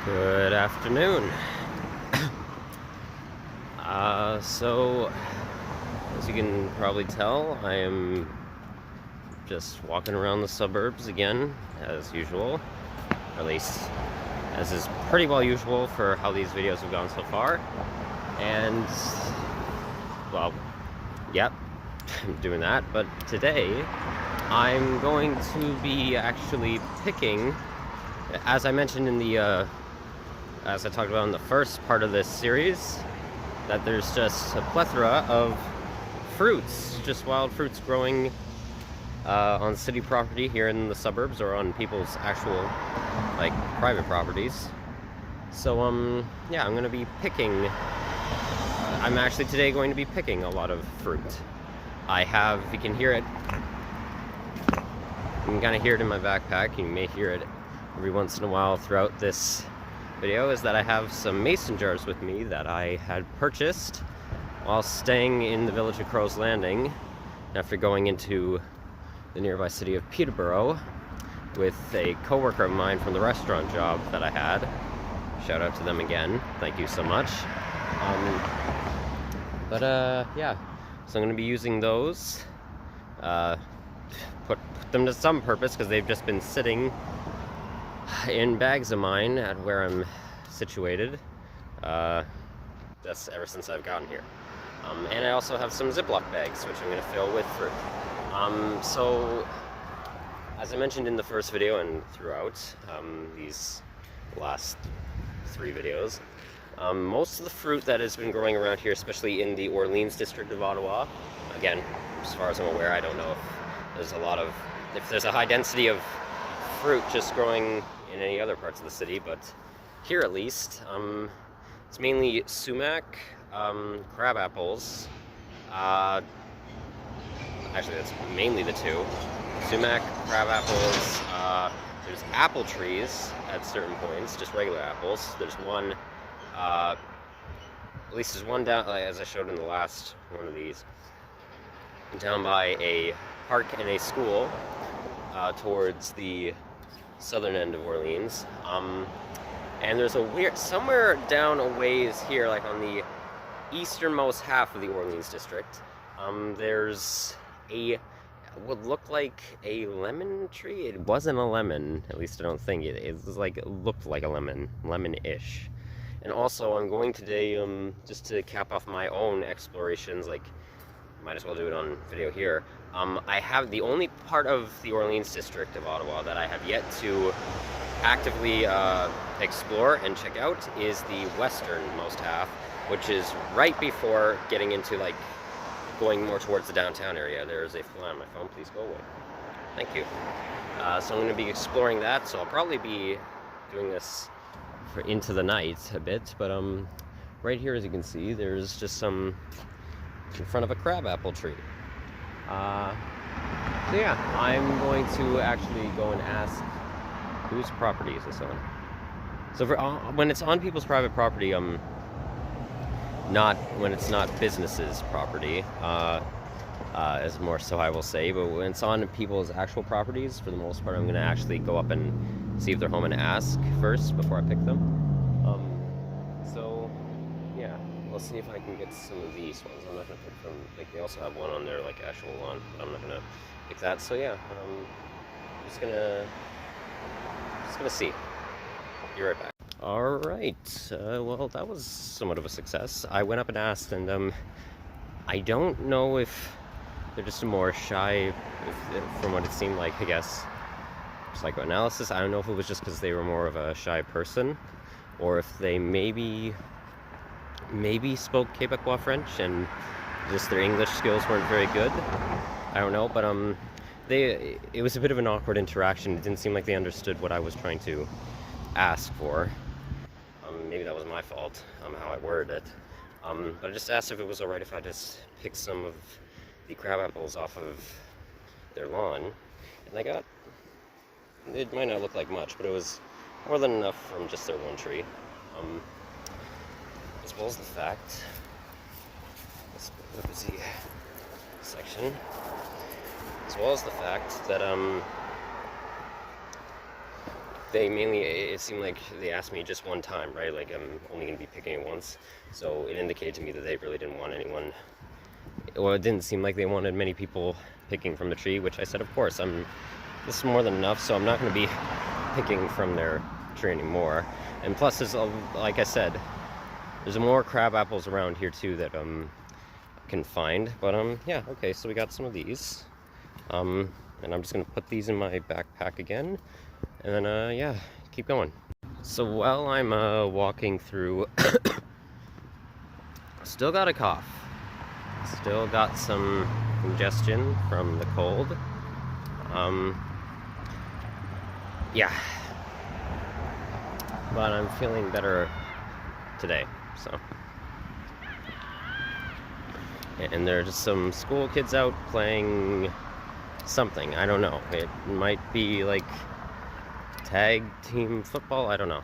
Good afternoon. So, as you can probably tell, I am just walking around the suburbs again, as usual. Or at least, as is pretty well usual for how these videos have gone so far. And, well, yep, I'm doing that. But today, I'm going to be actually picking, as I mentioned in the as I talked about in the first part of this series, that there's just a plethora of fruits, just wild fruits growing on city property here in the suburbs or on people's actual, like, private properties. So, yeah, I'm going to be picking, I'm actually today going to be picking a lot of fruit. I have, you can hear it, you can kind of hear it in my backpack, you may hear it every once in a while throughout this video, is that I have some mason jars with me that I had purchased while staying in the village of Crow's Landing after going into the nearby city of Peterborough with a co-worker of mine from the restaurant job that I had. Shout out to them again, thank you so much. Yeah, so I'm going to be using those, put them to some purpose because they've just been sitting in bags of mine at where I'm situated. That's ever since I've gotten here. And I also have some Ziploc bags, which I'm going to fill with fruit. So, as I mentioned in the first video and throughout these last 3 videos, most of the fruit that has been growing around here, especially in the Orléans district of Ottawa, again, as far as I'm aware, I don't know if there's a high density of fruit just growing in any other parts of the city, but here at least, it's mainly sumac, crab apples, actually that's mainly the 2, sumac, crab apples, there's apple trees at certain points, just regular apples. There's one, at least there's one down, as I showed in the last one of these, down by a park and a school, towards the southern end of Orléans, and there's a weird, somewhere down a ways here, like on the easternmost half of the Orléans district, there's would look like a lemon tree. It wasn't a lemon, at least I don't think. It was like, it looked like a lemon-ish. And also, I'm going today, just to cap off my own explorations, like, might as well do it on video here. I have the only part of the Orléans district of Ottawa that I have yet to actively explore and check out is the westernmost half, which is right before getting into, like, going more towards the downtown area. There's a fly on my phone, please go away. Thank you. So I'm going to be exploring that, so I'll probably be doing this for into the night a bit, but right here, as you can see, there's just some in front of a crabapple tree. So yeah, I'm going to actually go and ask whose property is this on. So for when it's on people's private property, not when it's not businesses' property, as more so I will say, but when it's on people's actual properties, for the most part, I'm going to actually go up and see if they're home and ask first before I pick them. So yeah, let's see if I can get some of these ones. I'm not going to pick them, like they also have one on their like actual lawn, but I'm not going to pick that. So yeah, I'm just gonna see. Be right back. Alright, well that was somewhat of a success. I went up and asked, and I don't know if they're just more shy, from what it seemed like, I guess, psychoanalysis. I don't know if it was just because they were more of a shy person, or if they maybe spoke Quebecois French and just their English skills weren't very good. I don't know, but it was a bit of an awkward interaction. It didn't seem like they understood what I was trying to ask for. Maybe that was my fault, how I worded it. But I just asked if it was alright if I just picked some of the crab apples off of their lawn. And I got, it might not look like much, but it was more than enough from just their one tree. As well as the fact, let's put up the section. As well as the fact that, it seemed like they asked me just one time, right? Like I'm only going to be picking it once. So it indicated to me that they really didn't want anyone, well, it didn't seem like they wanted many people picking from the tree, which I said, of course, this is more than enough, so I'm not going to be picking from their tree anymore. And plus, like I said, there's more crab apples around here too that can find. But yeah, okay, so we got some of these. And I'm just gonna put these in my backpack again, and then yeah, keep going. So while I'm walking through, still got a cough, still got some congestion from the cold. Yeah, but I'm feeling better today, so. And there are just some school kids out playing something, I don't know. It might be like tag team football, I don't know.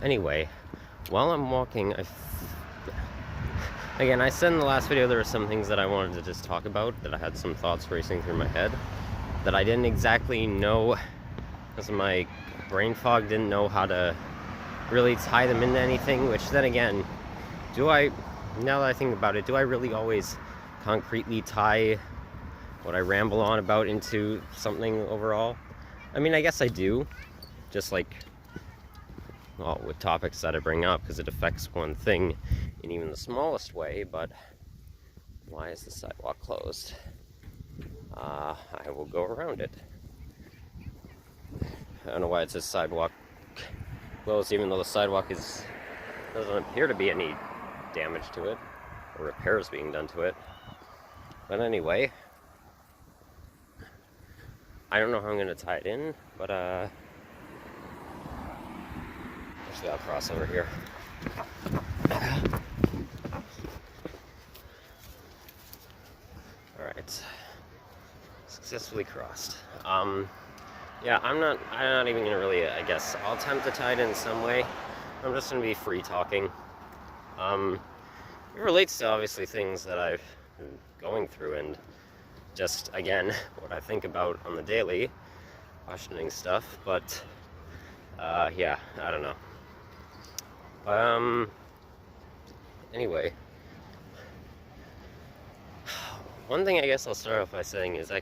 Anyway, while I'm walking, again, I said in the last video there were some things that I wanted to just talk about, that I had some thoughts racing through my head, that I didn't exactly know, because my brain fog didn't know how to really tie them into anything, which then again, now that I think about it, do I really always concretely tie what I ramble on about into something overall? I mean, I guess I do, just like, well, with topics that I bring up, because it affects one thing in even the smallest way. But why is the sidewalk closed? I will go around it. I don't know why it says sidewalk closed, even though the sidewalk doesn't appear to be any damage to it, or repairs being done to it. But anyway, I don't know how I'm going to tie it in, but actually I'll cross over here. Alright, successfully crossed. Yeah, I'm not even gonna really, I guess, I'll attempt to tie it in some way. I'm just gonna be free talking. It relates to obviously things that I've been going through, and just, again, what I think about on the daily, questioning stuff, but, yeah, I don't know. Anyway, one thing I guess I'll start off by saying is I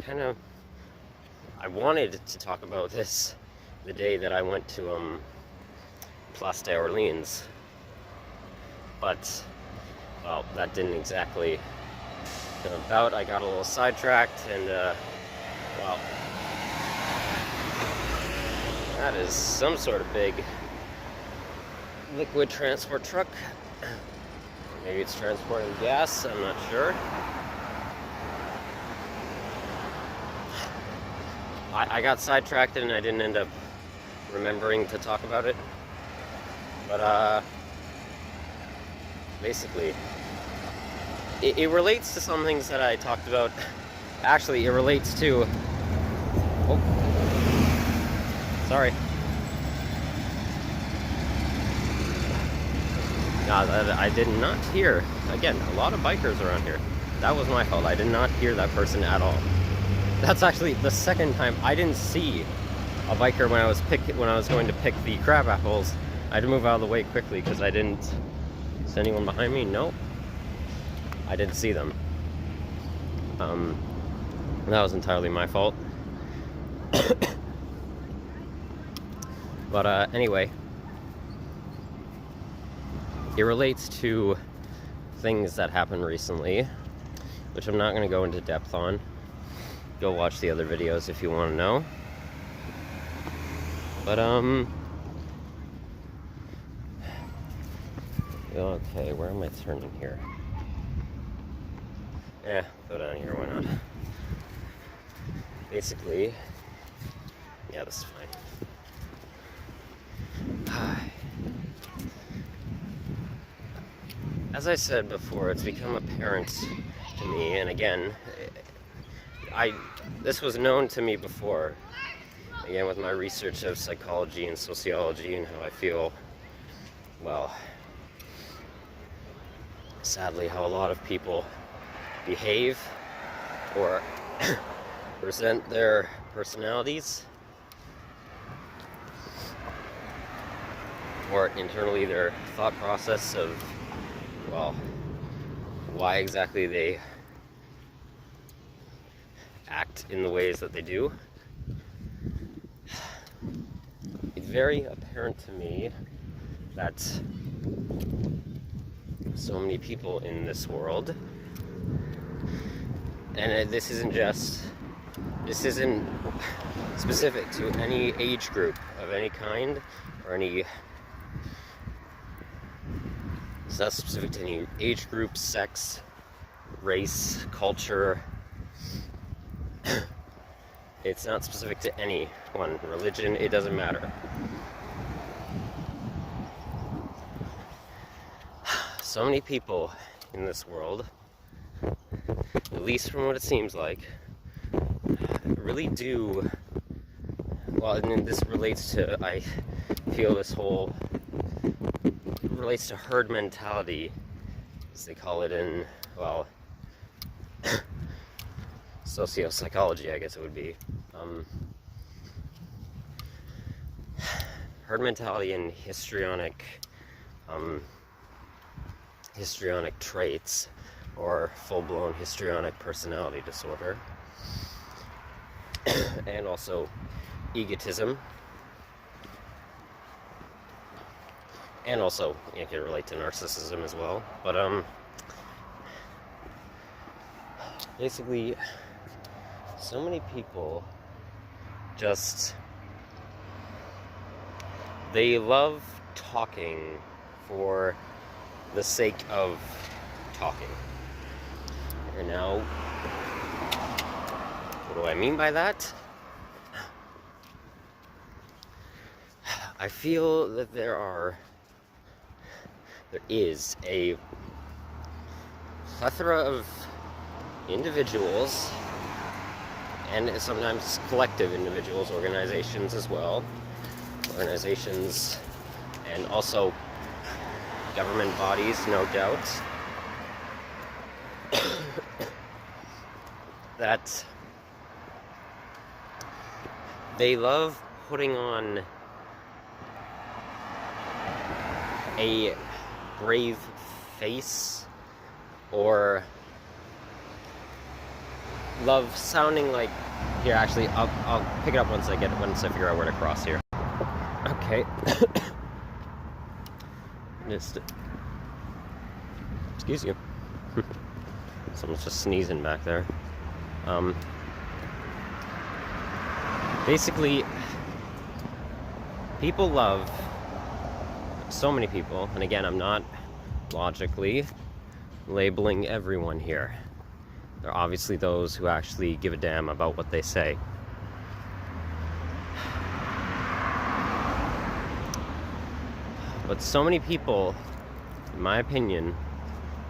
wanted to talk about this the day that I went to Place d'Orléans, but well, that didn't exactly come about. I got a little sidetracked, and well, that is some sort of big liquid transport truck. Maybe it's transporting gas, I'm not sure. I got sidetracked and I didn't end up remembering to talk about it. But basically, it relates to some things that I talked about. Actually, it relates to... Oh, sorry. No, I did not hear. Again, a lot of bikers around here. That was my fault. I did not hear that person at all. That's actually the second time I didn't see a biker when I was going to pick the crab apples. I had to move out of the way quickly because I didn't see anyone behind me. Nope, I didn't see them. That was entirely my fault. But anyway, it relates to things that happened recently, which I'm not going to go into depth on. Go watch the other videos if you want to know. But okay, where am I turning here? Yeah, go down here, why not? Basically, yeah, this is fine. As I said before, it's become apparent to me, and again, this was known to me before, again, with my research of psychology and sociology and how I feel, well, sadly, how a lot of people behave, or present their personalities, or internally their thought process of, well, why exactly they act in the ways that they do. It's very apparent to me that so many people in this world, and this isn't specific to any age group of any kind, or any, it's not specific to any age group, sex, race, culture. It's not specific to anyone, religion, it doesn't matter. So many people in this world, at least from what it seems like, really do, well, and this relates to, I feel this whole, relates to herd mentality, as they call it in, well, sociopsychology, I guess it would be. Herd mentality and histrionic traits, or full-blown histrionic personality disorder, and also egotism, and also it can relate to narcissism as well. But basically, so many people just, they love talking for the sake of talking. And now, what do I mean by that? I feel that there is a plethora of individuals, and sometimes collective individuals, organizations as well, and also government bodies, no doubt, that they love putting on a brave face, or love sounding like, here, actually, I'll pick it up once I figure out where to cross here. Okay. Excuse you. Someone's just sneezing back there. Basically, people love, so many people, and again, I'm not logically labeling everyone here. There are obviously those who actually give a damn about what they say. But so many people, in my opinion,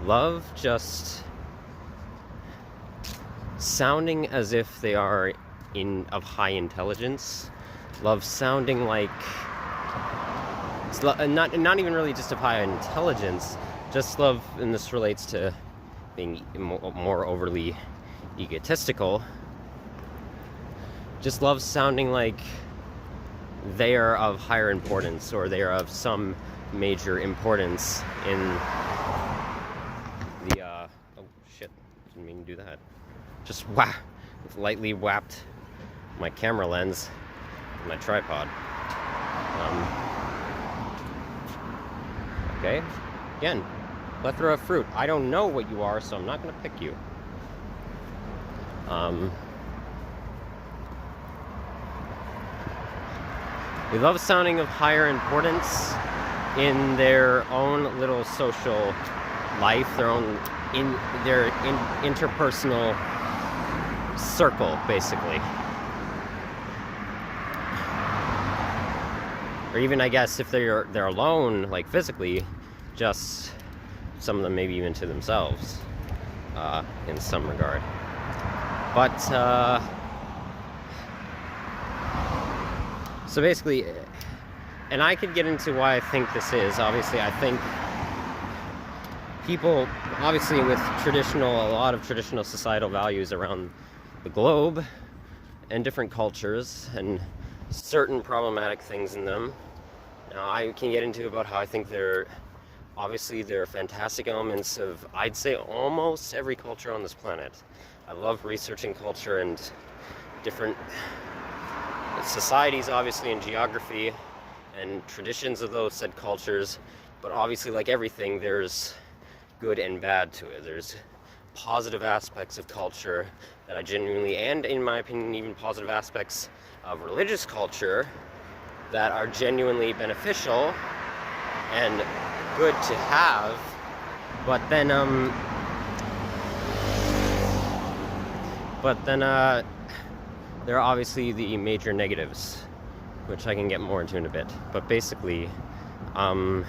love just sounding as if they are of high intelligence, love sounding like, not even really just of high intelligence, just love, and this relates to being more overly egotistical, just love sounding like they are of higher importance, or they are of some major importance in the, oh shit, didn't mean to do that. Just lightly whapped my camera lens and my tripod. Okay, again, plethora of fruit. I don't know what you are, so I'm not going to pick you. They love sounding of higher importance in their own little social life, their interpersonal circle, basically. Or even, I guess, if they're alone, like physically, just some of them maybe even to themselves, in some regard. But so basically, and I could get into why I think this is. Obviously, I think people, obviously with a lot of traditional societal values around the globe, and different cultures and certain problematic things in them. Now, I can get into about how I think there are fantastic elements of, I'd say, almost every culture on this planet. I love researching culture and different societies, obviously, and geography and traditions of those said cultures. But obviously, like everything, there's good and bad to it. There's positive aspects of culture that I genuinely, and in my opinion, even positive aspects of religious culture that are genuinely beneficial and good to have. But then there are obviously the major negatives, which I can get more into in a bit. But basically, hold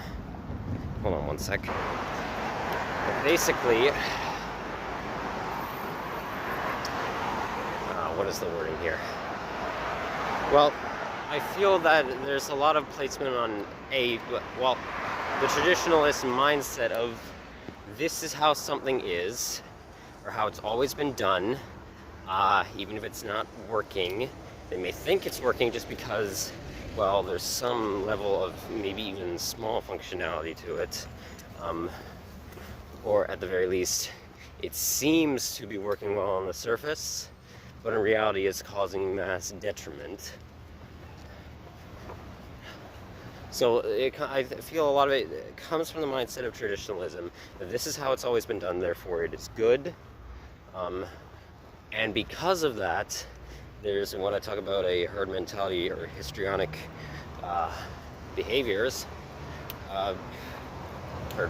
on one sec. But basically, what is the wording here? Well, I feel that there's a lot of placement on the traditionalist mindset of this is how something is, or how it's always been done, even if it's not working. They may think it's working just because, well, there's some level of maybe even small functionality to it, or at the very least, it seems to be working well on the surface, but in reality it's causing mass detriment. So I feel a lot of it comes from the mindset of traditionalism, that this is how it's always been done, therefore it is good. And because of that, there's what I talk about, a herd mentality or histrionic behaviors, or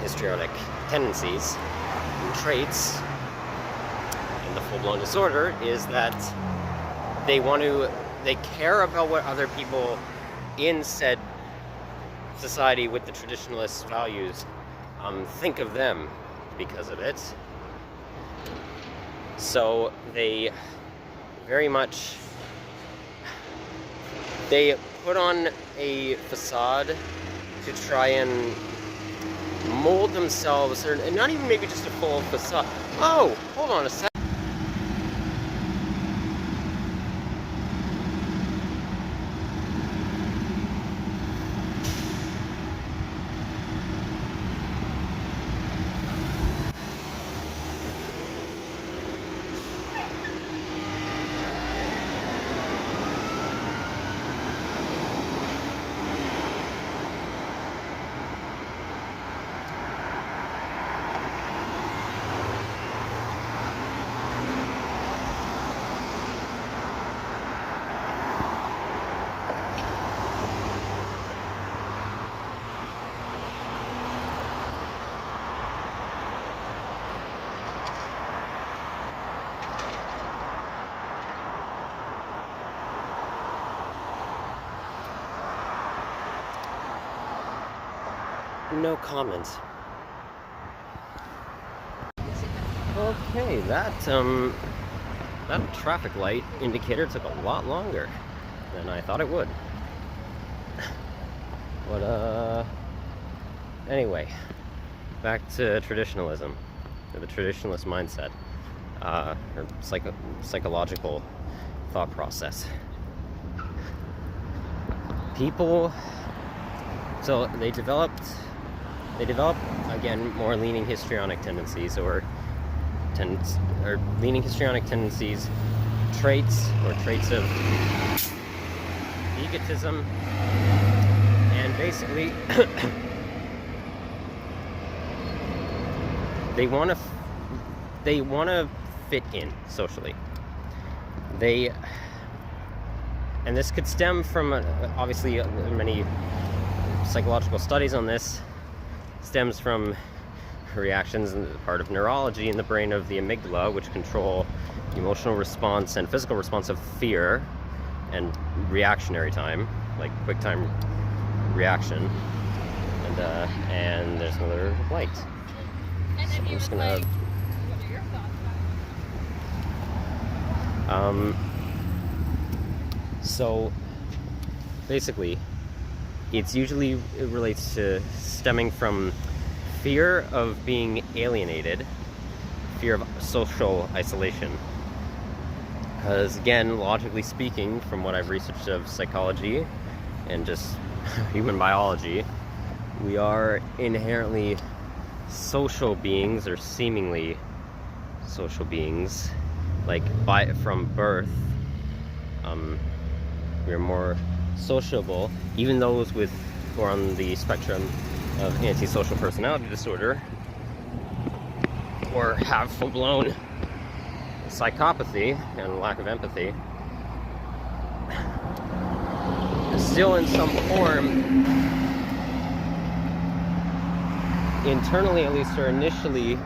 histrionic tendencies and traits. And the full-blown disorder is that they care about what other people in said society with the traditionalist values think of them because of it. So they very much, they put on a facade to try and mold themselves, or not even maybe just a full facade. Oh, hold on a sec. No comment. Okay, that traffic light indicator took a lot longer than I thought it would. But anyway, back to traditionalism, or the traditionalist mindset, or psychological thought process. People, so they develop again more leaning histrionic tendencies, leaning histrionic tendencies, traits of egotism, and basically they want to fit in socially. And this could stem from obviously many psychological studies on this. Stems from reactions in the part of neurology in the brain of the amygdala, which control emotional response and physical response of fear and reactionary time, like quick time reaction. And there's another light. So I'm just gonna so basically it relates to stemming from fear of being alienated, fear of social isolation. Because again, logically speaking, from what I've researched of psychology and just human biology, we are inherently social beings, or seemingly social beings, like from birth. We're more sociable. Even those who are on the spectrum of antisocial personality disorder, or have full-blown psychopathy and lack of empathy, still in some form, internally at least, or initially,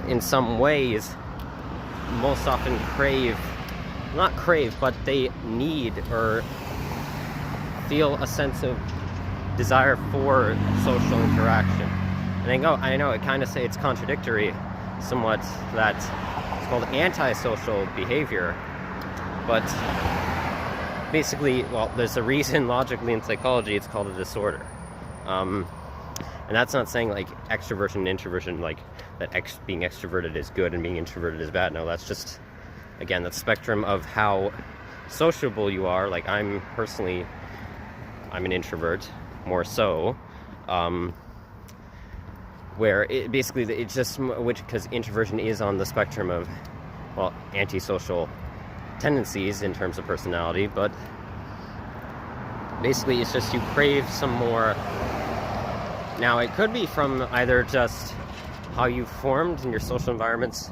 in some ways, most often not crave, but they need or feel a sense of desire for social interaction. And I know it kind of it's contradictory somewhat that it's called antisocial behavior, but basically, well, there's a reason logically in psychology it's called a disorder. And that's not saying like extroversion and introversion, like that being extroverted is good and being introverted is bad. No, that's just, again, that spectrum of how sociable you are. Like I'm an introvert, more so, where it's just, because introversion is on the spectrum of, well, antisocial tendencies in terms of personality, but basically it's just you crave some more. Now, it could be from either just how you formed in your social environments,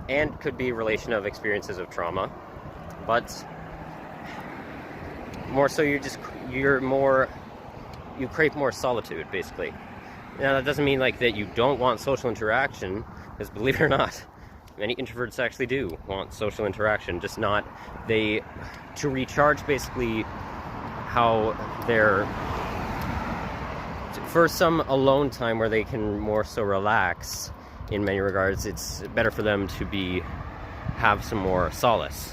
and could be a relation of experiences of trauma, but more so you crave more solitude, basically. Now, that doesn't mean like that you don't want social interaction, because believe it or not, many introverts actually do want social interaction, just not to recharge, basically, how they're, for some alone time where they can more so relax. In many regards, it's better for them to have some more solace,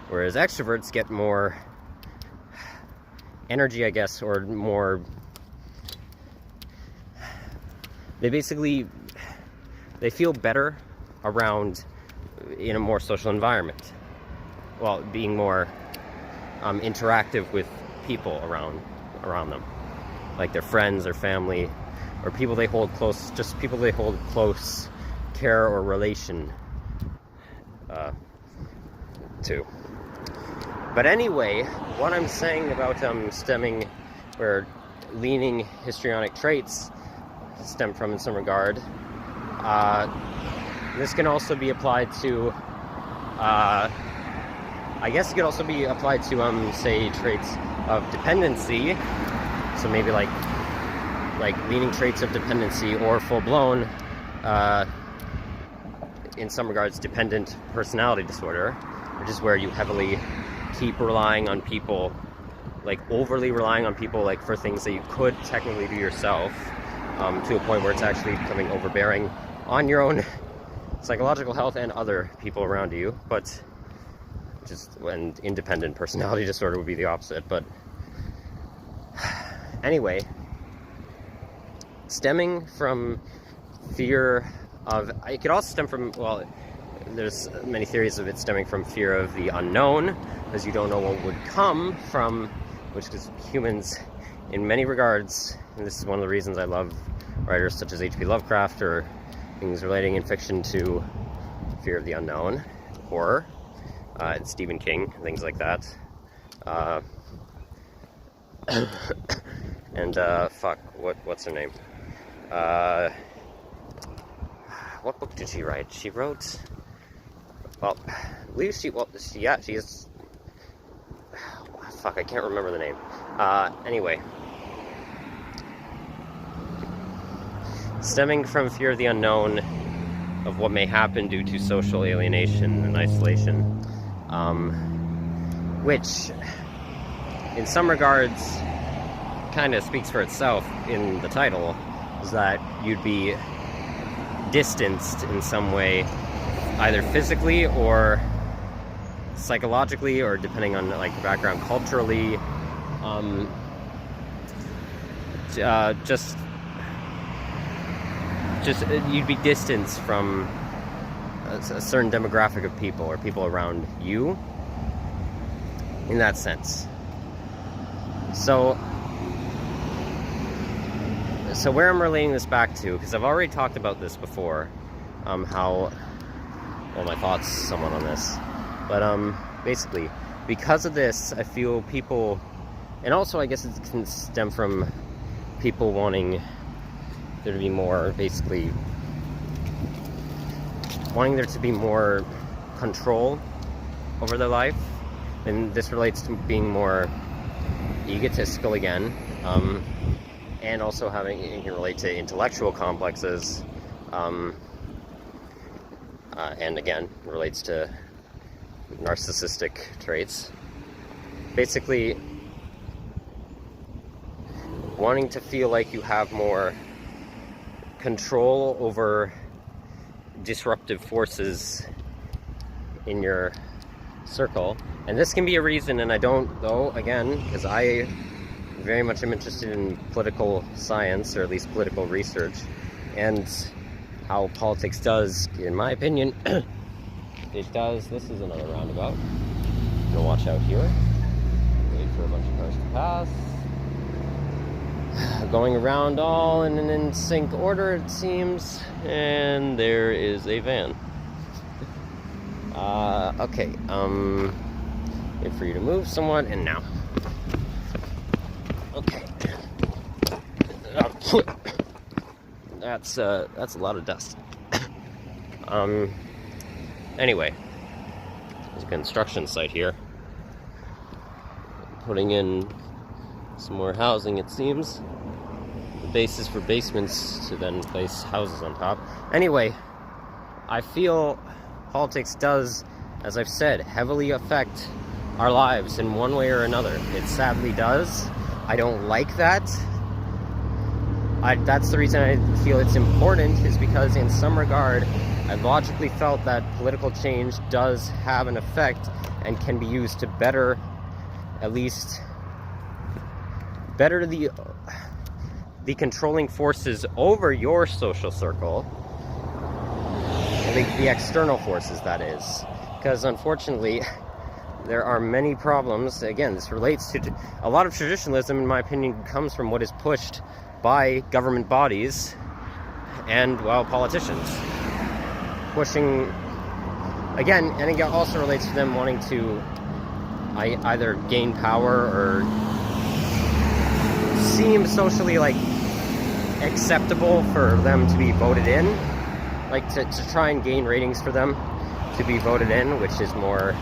whereas extroverts get more energy, I guess, or more. They feel better around in a more social environment, while being more interactive with people around them, like their friends or family, or people they hold close, care or relation to. But anyway, what I'm saying about stemming, where leaning histrionic traits stem from in some regard, this can also be applied to, I guess it could also be applied to, say, traits of dependency. So maybe like leaning traits of dependency, or full-blown, in some regards, dependent personality disorder, which is where you heavily keep relying on people, like overly relying on people, like for things that you could technically do yourself, to a point where it's actually becoming overbearing on your own psychological health and other people around you. But just when independent personality disorder would be the opposite. But anyway, stemming from fear of, it could also stem from, well, there's many theories of it stemming from fear of the unknown, because you don't know what would come from, which is humans in many regards, and this is one of the reasons I love writers such as H.P. Lovecraft, or things relating in fiction to fear of the unknown, horror, and Stephen King, things like that. And what's her name? What book did she write? She wrote, well, I believe she is, I can't remember the name. Anyway, stemming from fear of the unknown, of what may happen due to social alienation and isolation, which, in some regards, kind of speaks for itself in the title, is that you'd be distanced in some way, either physically or psychologically, or depending on like the background, culturally, just you'd be distanced from a certain demographic of people, or people around you, in that sense. So where I'm relating this back to, because I've already talked about this before, how, well, my thoughts somewhat on this, but basically, because of this, I feel people, and also I guess it can stem from people wanting there to be more, basically, wanting there to be more control over their life, and this relates to being more egotistical again, and also it can relate to intellectual complexes, and again, relates to narcissistic traits. Basically, wanting to feel like you have more control over disruptive forces in your circle. And this can be a reason, and I don't, though, again, because I very much am interested in political science, or at least political research, and how politics does, in my opinion, it does. This is another roundabout. I'm gonna watch out here. Wait for a bunch of cars to pass. Going around all in an in-sync order, it seems, and there is a van. Okay, wait for you to move somewhat, and now. Okay. That's a lot of dust. Anyway, there's a construction site here. Putting in some more housing, it seems. The basis for basements to then place houses on top. Anyway, I feel politics does, as I've said, heavily affect our lives in one way or another. It sadly does. I don't like that. That's the reason I feel it's important, is because in some regard, I've logically felt that political change does have an effect and can be used to better the controlling forces over your social circle, the external forces, that is. Because unfortunately, there are many problems. Again, this relates to a lot of traditionalism, in my opinion, comes from what is pushed by government bodies and, well, politicians. Pushing, again, and it also relates to them wanting to either gain power or seem socially, like, acceptable for them to be voted in, like to try and gain ratings for them to be voted in, which is more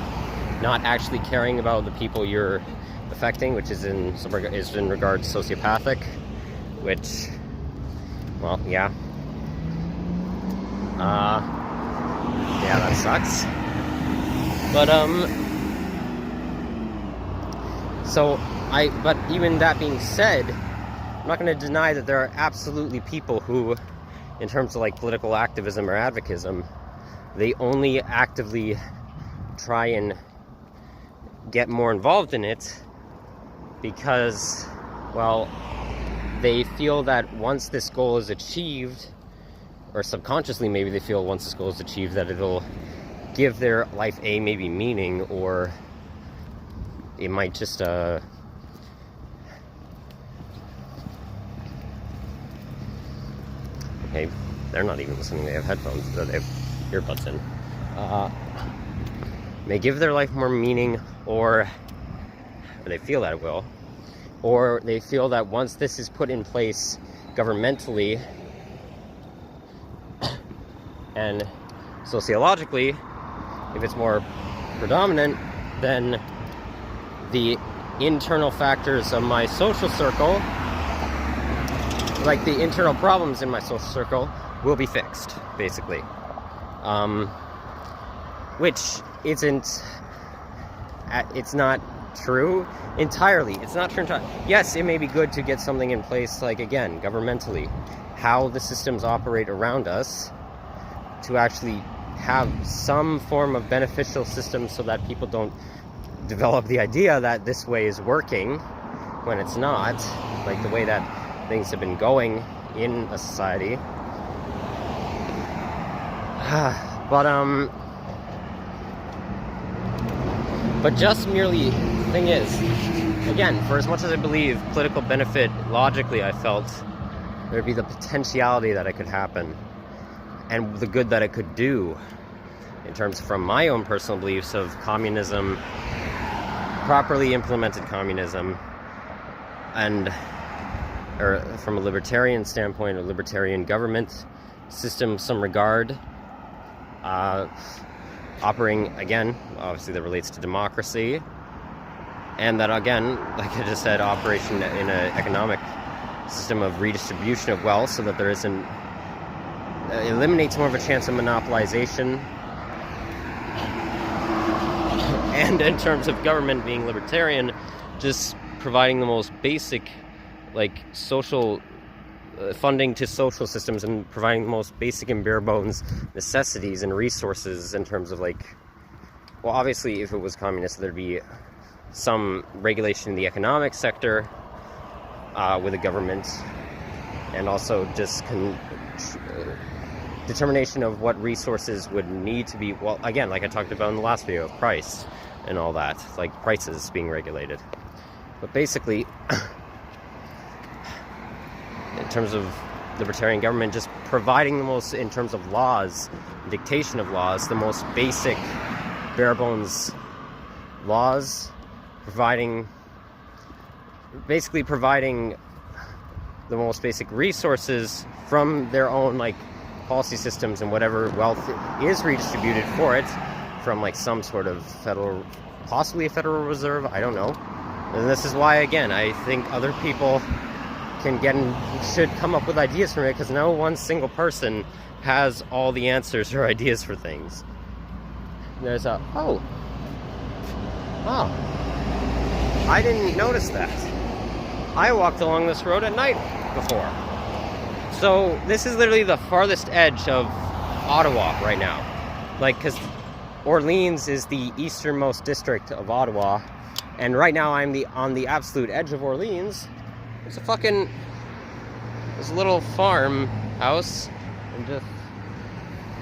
not actually caring about the people you're affecting, which is in regards sociopathic, which, well, yeah, that sucks. But but even that being said, I'm not going to deny that there are absolutely people who, in terms of like political activism or advocism, they only actively try and get more involved in it because, well, they feel that once this goal is achieved, or subconsciously maybe they feel once this goal is achieved that it'll give their life maybe meaning, or it might just okay, they're not even listening, they have headphones, they have earbuds in. May give their life more meaning, or they feel that it will, or they feel that once this is put in place governmentally and sociologically, if it's more predominant, then the internal factors of my social circle, like the internal problems in my social circle, will be fixed, basically. Which isn't, it's not true entirely. It's not true entirely. Yes, it may be good to get something in place, like, again, governmentally, how the systems operate around us, to actually have some form of beneficial system so that people don't develop the idea that this way is working when it's not, like the way that things have been going in a society. But just merely, the thing is, again, for as much as I believe political benefit, logically I felt there'd be the potentiality that it could happen, and the good that it could do, in terms from my own personal beliefs of communism, properly implemented communism, or from a libertarian standpoint, a libertarian government system, some regard, operating, again, obviously that relates to democracy, and that, again, like I just said, operation in an economic system of redistribution of wealth, so that there isn't, eliminates more of a chance of monopolization. And in terms of government being libertarian, just providing the most basic, like, social funding to social systems, and providing the most basic and bare bones necessities and resources in terms of, like, well, obviously if it was communist there'd be some regulation in the economic sector with a government, and also just determination of what resources would need to be, well, again, like I talked about in the last video, of price and all that, like prices being regulated. But basically, in terms of libertarian government, just providing the most, in terms of laws, dictation of laws, the most basic, bare bones laws, basically providing the most basic resources from their own, like, policy systems, and whatever wealth is redistributed for it from, like, some sort of federal, possibly a Federal Reserve, I don't know. And this is why, again, I think other people should come up with ideas from it, because no one single person has all the answers or ideas for things. There's oh, I didn't notice that. I walked along this road at night before. So this is literally the farthest edge of Ottawa right now. Like, because Orléans is the easternmost district of Ottawa, and right now I'm on the absolute edge of Orléans. There's a little farm house, and just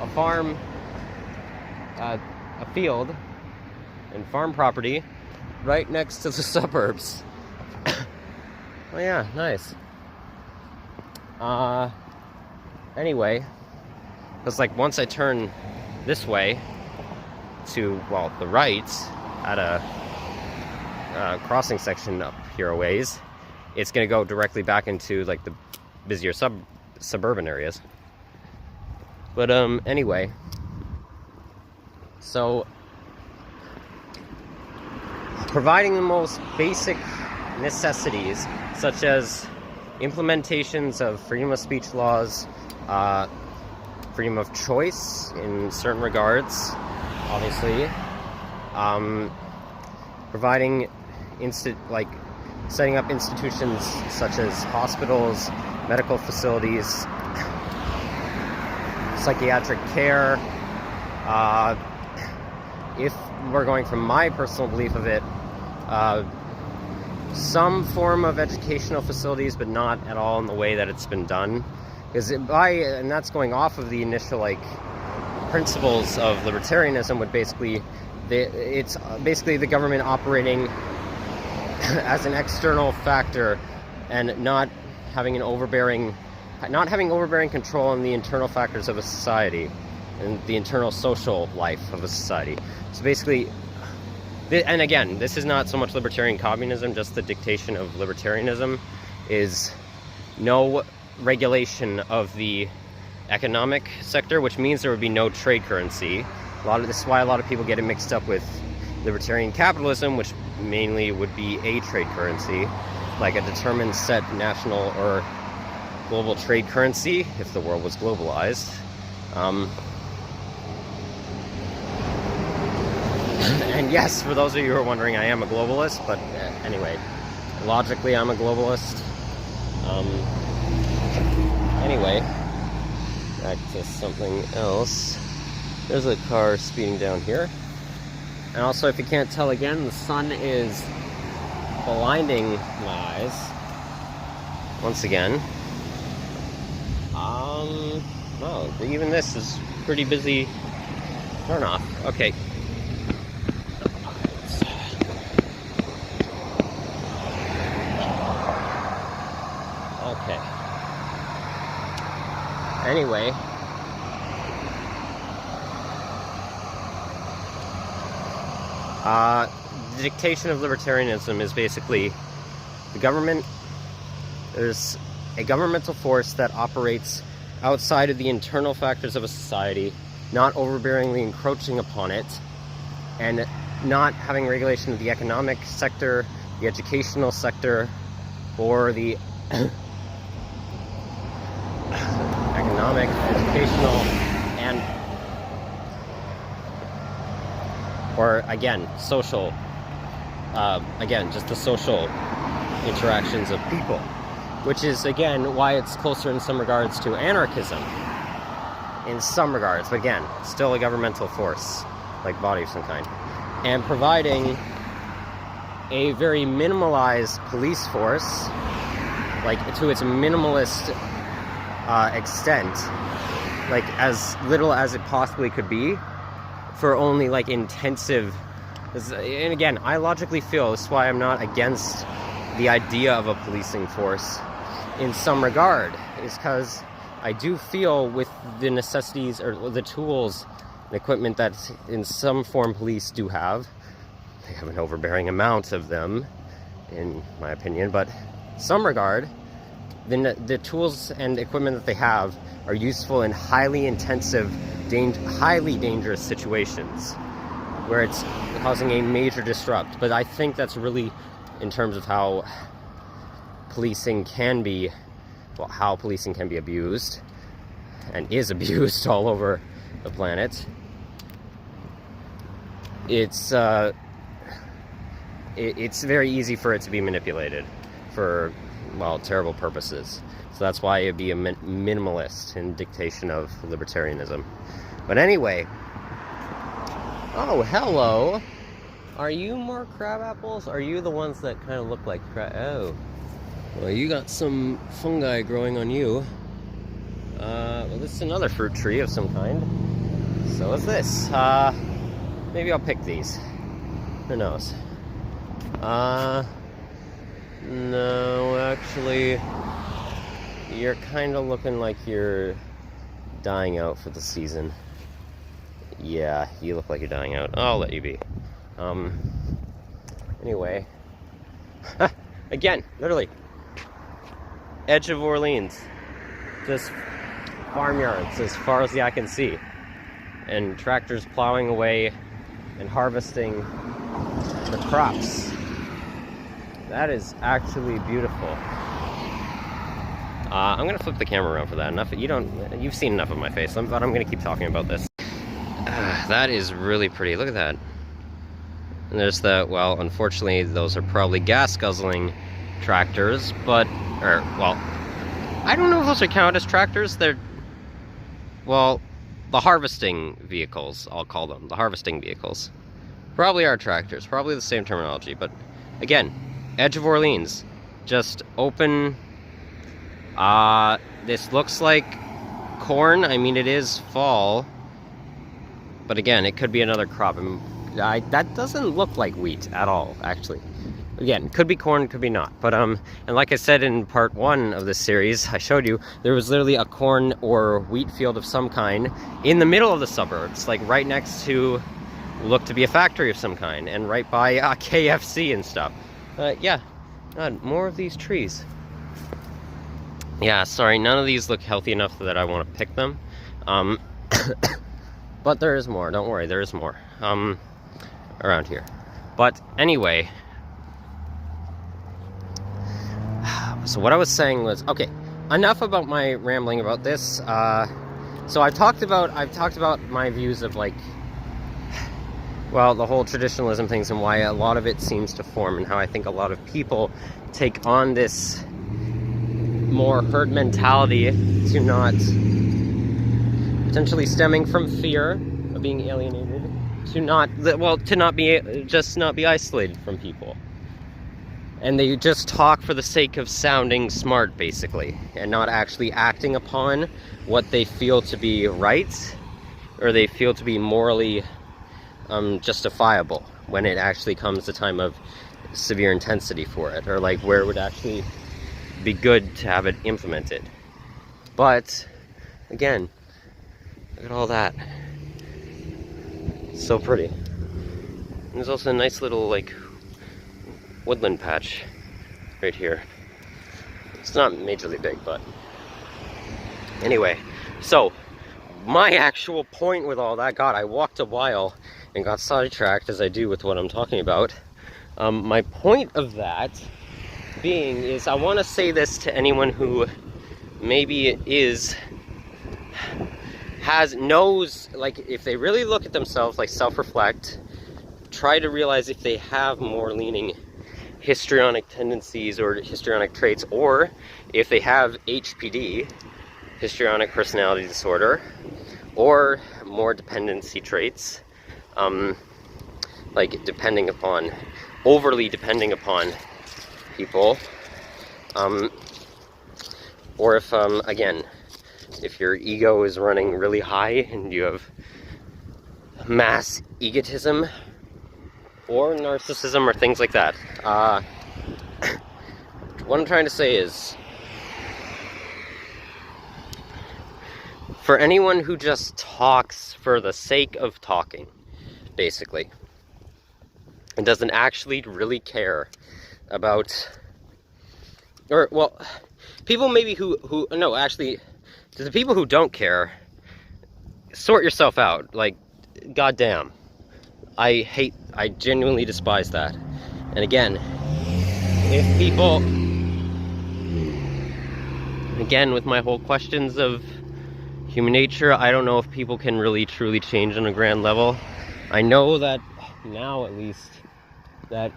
a farm, a field, and farm property right next to the suburbs. Oh yeah, nice. Anyway, because, like, once I turn this way to, well, the right at a crossing section up here a ways, it's going to go directly back into, like, the busier suburban areas. But anyway, so providing the most basic necessities, such as implementations of freedom of speech laws, freedom of choice in certain regards, obviously, providing setting up institutions such as hospitals, medical facilities, psychiatric care. If we're going from my personal belief of it, some form of educational facilities, but not at all in the way that it's been done. And that's going off of the initial, like, principles of libertarianism, would it's basically the government operating as an external factor, and not having overbearing control on the internal factors of a society and the internal social life of a society. So basically, and again, this is not so much libertarian communism, just the dictation of libertarianism is no regulation of the economic sector, which means there would be no trade currency. This is why a lot of people get it mixed up with libertarian capitalism, which mainly would be a trade currency, like a determined set national or global trade currency if the world was globalized. And yes, for those of you who are wondering, I am a globalist, but anyway, logically I'm a globalist. Anyway, back to something else. There's a car speeding down here. And also, if you can't tell again, the sun is blinding my eyes once again. Well, even this is pretty busy Turn off. Okay. Okay. Anyway. The dictation of libertarianism is basically the government. There's a governmental force that operates outside of the internal factors of a society, not overbearingly encroaching upon it, and not having regulation of the economic sector, the educational sector, or the economic, educational, and or again, social, again, just the social interactions of people, which is again why it's closer in some regards to anarchism, in some regards, but again, still a governmental force, like body of some kind, and providing a very minimalized police force, like to its minimalist extent, like as little as it possibly could be, for only like intensive, and again, I logically feel, this is why I'm not against the idea of a policing force in some regard, is because I do feel with the necessities or the tools and equipment that in some form police do have, they have an overbearing amount of them, in my opinion, but in some regard, the tools and equipment that they have are useful in highly intensive, highly dangerous situations where it's causing a major disrupt. But I think that's really in terms of how policing can be, well, how policing can be abused and is abused all over the planet. It's very easy for it to be manipulated for, well, terrible purposes. So that's why it'd be a minimalist in dictation of libertarianism. But anyway, oh, hello. Are you more crab apples? Are you the ones that kind of look like crab? Oh, well, you got some fungi growing on you. Well, this is another fruit tree of some kind. So is this. Maybe I'll pick these. Who knows? No, actually, you're kind of looking like you're dying out for the season. Yeah, you look like you're dying out. I'll let you be. Anyway. Again, literally. Edge of Orleans. Just farmyards as far as the eye can see. And tractors plowing away and harvesting the crops. That is actually beautiful. I'm gonna flip the camera around for that. You've seen enough of my face, but I'm gonna keep talking about this. That is really pretty. Look at that. And there's well, unfortunately, those are probably gas-guzzling tractors, well, I don't know if those are counted as tractors. They're, well, the harvesting vehicles, I'll call them. The harvesting vehicles. Probably are tractors. Probably the same terminology, but again, Edge of Orleans. Just open. This looks like corn. I mean, it is fall. But again, it could be another crop. That doesn't look like wheat at all, actually. Again, could be corn, could be not. But, and like I said in part 1 of this series, I showed you, there was literally a corn or wheat field of some kind in the middle of the suburbs, like right next to, looked to be a factory of some kind, and right by KFC and stuff. Yeah, God, more of these trees. Yeah, sorry, none of these look healthy enough that I want to pick them. But there is more, don't worry, there is more. Around here. But anyway, so what I was saying was, okay, enough about my rambling about this. So I've talked about my views of, like, well, the whole traditionalism things and why a lot of it seems to form, and how I think a lot of people take on this more herd mentality to not, potentially stemming from fear of being alienated, to not be isolated from people. And they just talk for the sake of sounding smart, basically, and not actually acting upon what they feel to be right, or they feel to be morally justifiable when it actually comes to time of severe intensity for it, or like where it would actually be good to have it implemented. But again, look at all that. It's so pretty. And there's also a nice little like woodland patch right here. It's not majorly big, but anyway, so my actual point with all that, God, I walked a while and got sidetracked as I do with what I'm talking about. My point of that being is, I want to say this to anyone who maybe knows, like, if they really look at themselves, like self-reflect, try to realize if they have more leaning histrionic tendencies or histrionic traits, or if they have HPD, histrionic personality disorder, or more dependency traits, like overly depending upon people, or if, again, if your ego is running really high and you have mass egotism or narcissism or things like that. What I'm trying to say is, for anyone who just talks for the sake of talking, basically, and doesn't actually really care about, or, well, people maybe no, actually, to the people who don't care, sort yourself out. Like, goddamn. I genuinely despise that. And again, if people, again, with my whole questions of human nature, I don't know if people can really truly change on a grand level. I know that now, at least, that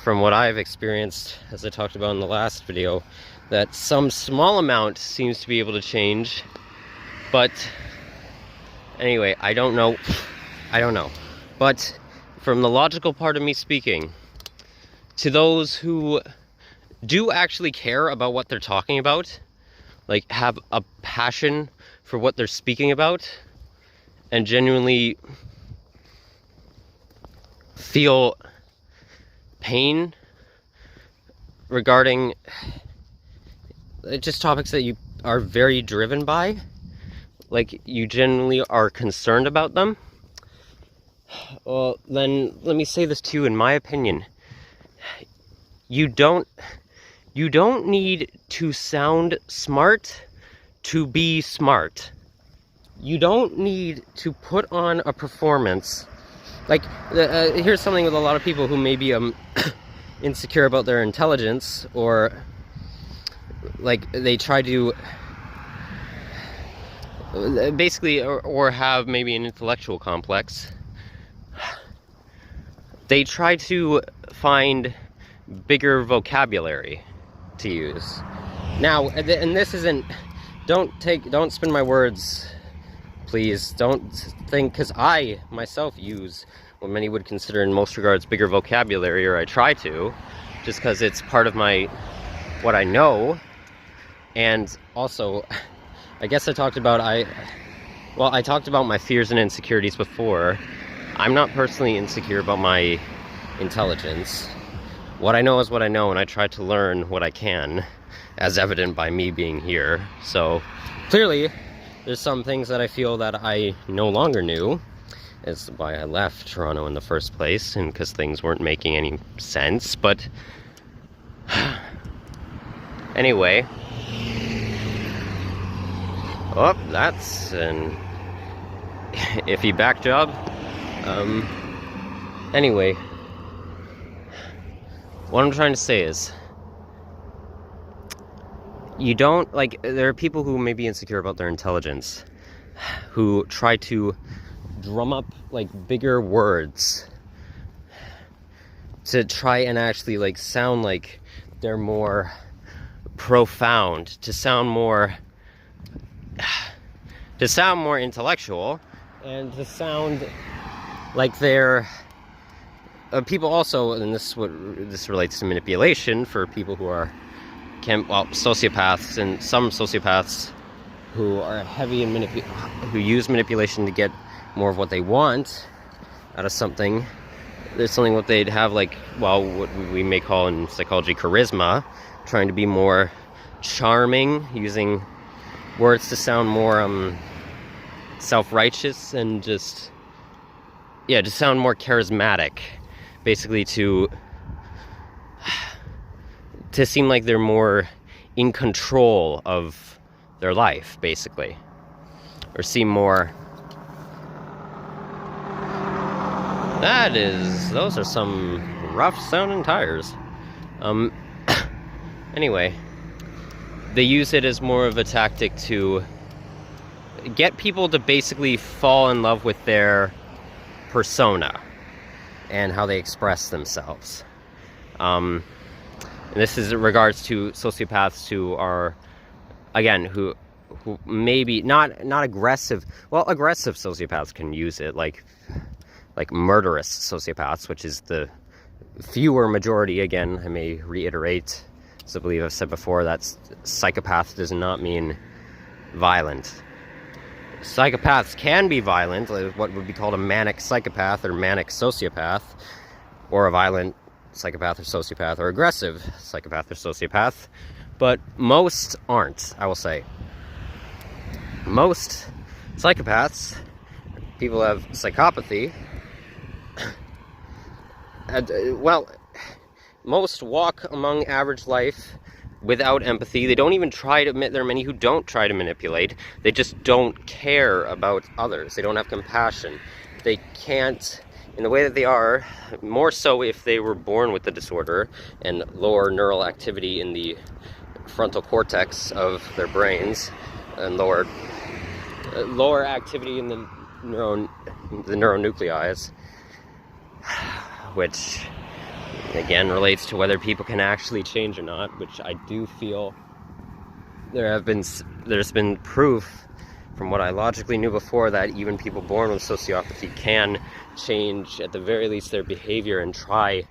from what I've experienced, as I talked about in the last video, that some small amount seems to be able to change. But anyway, I don't know. But from the logical part of me speaking, to those who do actually care about what they're talking about, like have a passion for what they're speaking about, and genuinely feel pain regarding just topics that you are very driven by, like you genuinely are concerned about them, well, then let me say this to you, in my opinion, you don't need to sound smart to be smart. You don't need to put on a performance. Like, here's something with a lot of people who may be insecure about their intelligence, or like they try to basically, or have maybe an intellectual complex. They try to find bigger vocabulary to use. Now, and this isn't, don't spin my words, please. Don't think, because I myself use what many would consider in most regards bigger vocabulary, or I try to, just because it's part of what I know. And also, I guess I talked about my fears and insecurities before. I'm not personally insecure about my intelligence. What I know is what I know, and I try to learn what I can, as evident by me being here. So clearly there's some things that I feel that I no longer knew. It's why I left Toronto in the first place, and because things weren't making any sense. But anyway, oh, that's an iffy back job. Anyway, what I'm trying to say is, you don't, like, there are people who may be insecure about their intelligence, who try to drum up, like, bigger words to try and actually, like, sound like they're more profound, to sound more intellectual, and to sound like they're people also, and this relates to manipulation for people who are sociopaths, and some sociopaths who are heavy in who use manipulation to get more of what they want out of something. There's something what they'd have, like, well, what we may call in psychology charisma, trying to be more charming, using words to sound more self-righteous and just sound more charismatic, basically to seem like they're more in control of their life, basically, or seem more. Those are some rough sounding tires. Anyway, they use it as more of a tactic to get people to basically fall in love with their persona and how they express themselves. And this is in regards to sociopaths who are, again, who maybe not aggressive. Well, aggressive sociopaths can use it, like murderous sociopaths, which is the fewer majority. Again, I may reiterate, as I believe I've said before, that psychopath does not mean violent. Psychopaths can be violent, like what would be called a manic psychopath or manic sociopath, or a violent psychopath or sociopath, or aggressive psychopath or sociopath, but most aren't, I will say. Most psychopaths, people have psychopathy, most walk among average life without empathy. They don't even try to admit. There are many who don't try to manipulate. They just don't care about others. They don't have compassion. They can't, in the way that they are, more so if they were born with the disorder and lower neural activity in the frontal cortex of their brains, and lower activity in the neuronuclei, which again relates to whether people can actually change or not, which I do feel there's been proof from what I logically knew before that even people born with sociopathy can change, at the very least, their behavior and try.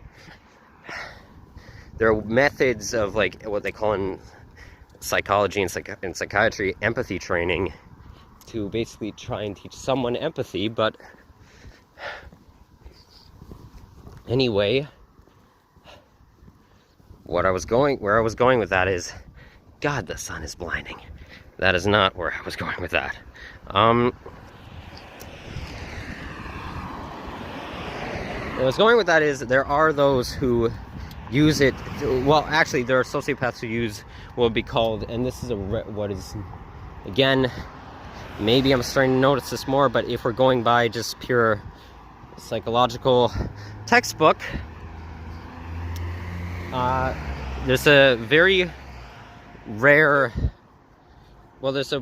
There are methods of, like, what they call in psychology and psychiatry empathy training, to basically try and teach someone empathy. But anyway, where I was going with that is, God, the sun is blinding. That is not where I was going with that. Where I was going with that is, there are those who use it. Well, actually, there are sociopaths who use what would be called, and this is what is, again, maybe I'm starting to notice this more, but if we're going by just pure psychological textbook, there's a very rare, there's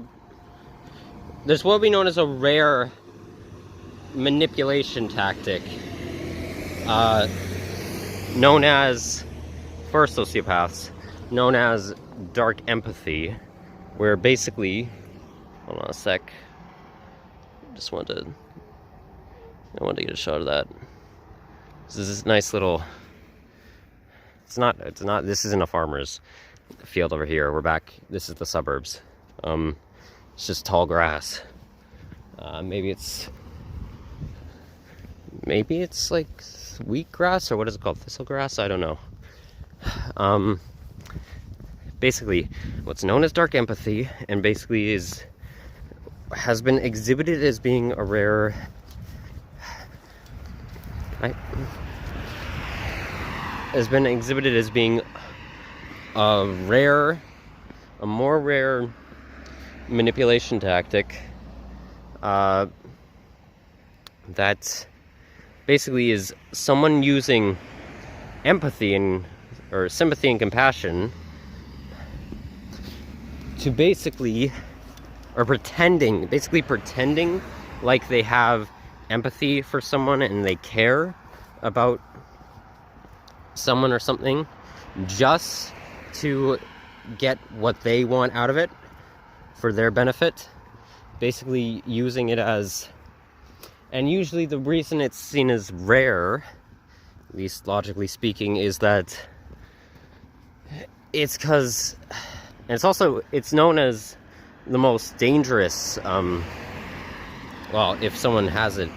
what would be known as a rare manipulation tactic, known as, for sociopaths, known as dark empathy, where basically, hold on a sec, I wanted to get a shot of that. This is this nice little, it's not, this isn't a farmer's field over here. We're back, this is the suburbs. It's just tall grass. Maybe it's like wheatgrass, or what is it called? Thistle grass? I don't know. Basically, what's known as dark empathy, and basically has been exhibited as being a rare, a more rare manipulation tactic, that basically is someone using empathy or sympathy and compassion to basically pretending like they have empathy for someone and they care about someone or something, just to get what they want out of it for their benefit. Basically using it as, and usually the reason it's seen as rare, at least logically speaking, is that it's because, and it's known as the most dangerous well, if someone has it,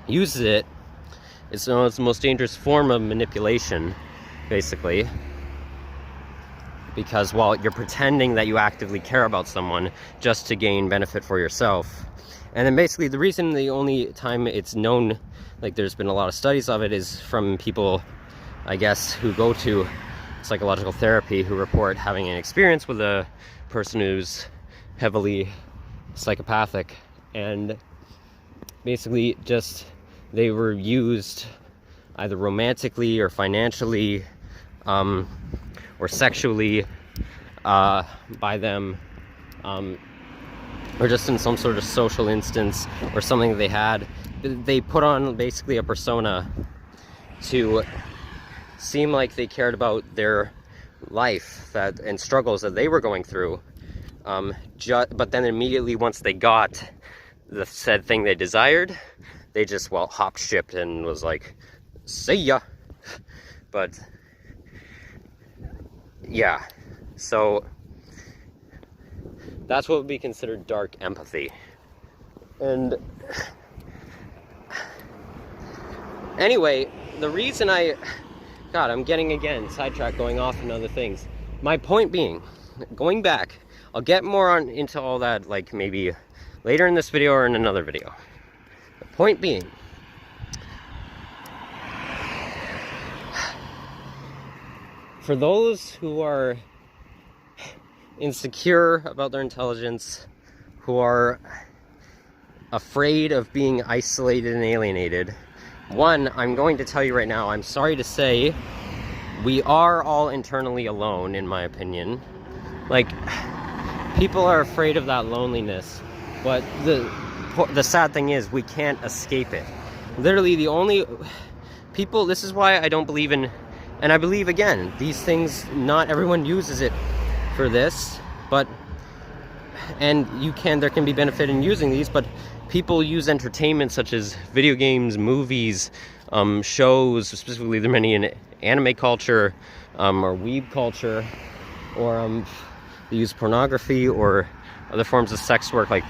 uses it, it's known as the most dangerous form of manipulation, basically. Because, well, you're pretending that you actively care about someone just to gain benefit for yourself. And then basically the reason, the only time it's known, like there's been a lot of studies of it, is from people, I guess, who go to psychological therapy, who report having an experience with a person who's heavily psychopathic, and basically just they were used either romantically or financially or sexually by them, or just in some sort of social instance or something that they had. They put on basically a persona to seem like they cared about their life and struggles that they were going through, but then immediately once they got the said thing they desired, they just, well, hopped ship and was like, see ya. But yeah, so that's what would be considered dark empathy. And anyway, the reason God, I'm getting, again, sidetracked, going off on other things. My point being, going back, I'll get more into all that, like, maybe later in this video or in another video. The point being, for those who are insecure about their intelligence, who are afraid of being isolated and alienated, one, I'm going to tell you right now, I'm sorry to say, we are all internally alone, in my opinion. Like, people are afraid of that loneliness, but the sad thing is, we can't escape it. Literally, the only people, this is why I don't believe in, and I believe, again, these things, not everyone uses it for this, but, and there can be benefit in using these, but people use entertainment such as video games, movies, shows, specifically there are many in anime culture, or weeb culture, or they use pornography or other forms of sex work, like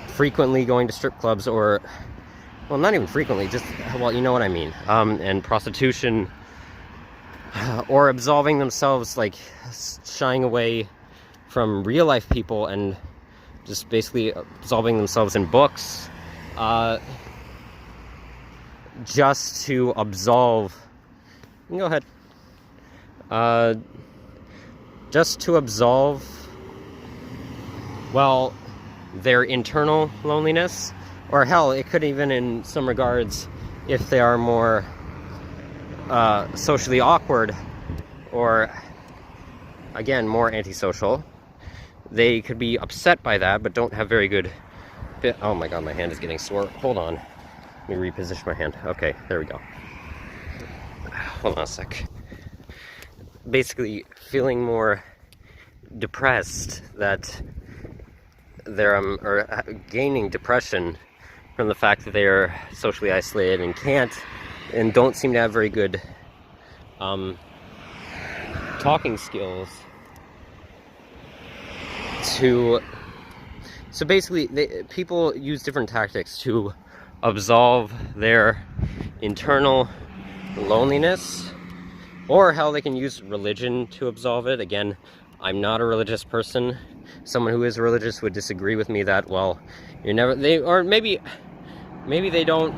frequently going to strip clubs, or, well, not even frequently, just, well, you know what I mean, and prostitution, or absolving themselves, like shying away from real life people and just basically absolving themselves in books, just to absolve, you can go ahead, just to absolve, well, their internal loneliness, or hell, it could even, in some regards, if they are more socially awkward, or again, more antisocial, they could be upset by that, but don't have very good oh my god, my hand is getting sore. Hold on. Let me reposition my hand. Okay, there we go. Hold on a sec. Basically, feeling more depressed, that they're, or gaining depression from the fact that they are socially isolated and and don't seem to have very good talking skills so basically people use different tactics to absolve their internal loneliness, or how they can use religion to absolve it. Again, I'm not a religious person. Someone who is religious would disagree with me that, well, maybe they don't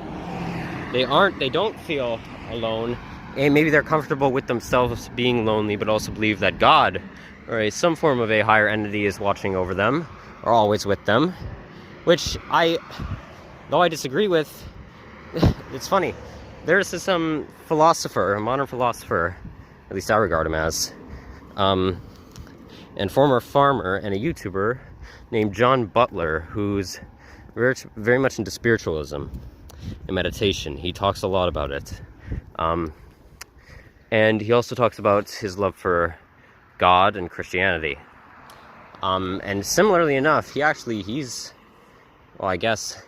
feel alone, and maybe they're comfortable with themselves being lonely, but also believe that God, or some form of a higher entity, is watching over them, or always with them, which though I disagree with, it's funny. There's this philosopher, a modern philosopher, at least I regard him as, and former farmer and a YouTuber named John Butler, who's very much into spiritualism and meditation. He talks a lot about it. And he also talks about his love for God and Christianity. And similarly enough, he's, well, I guess,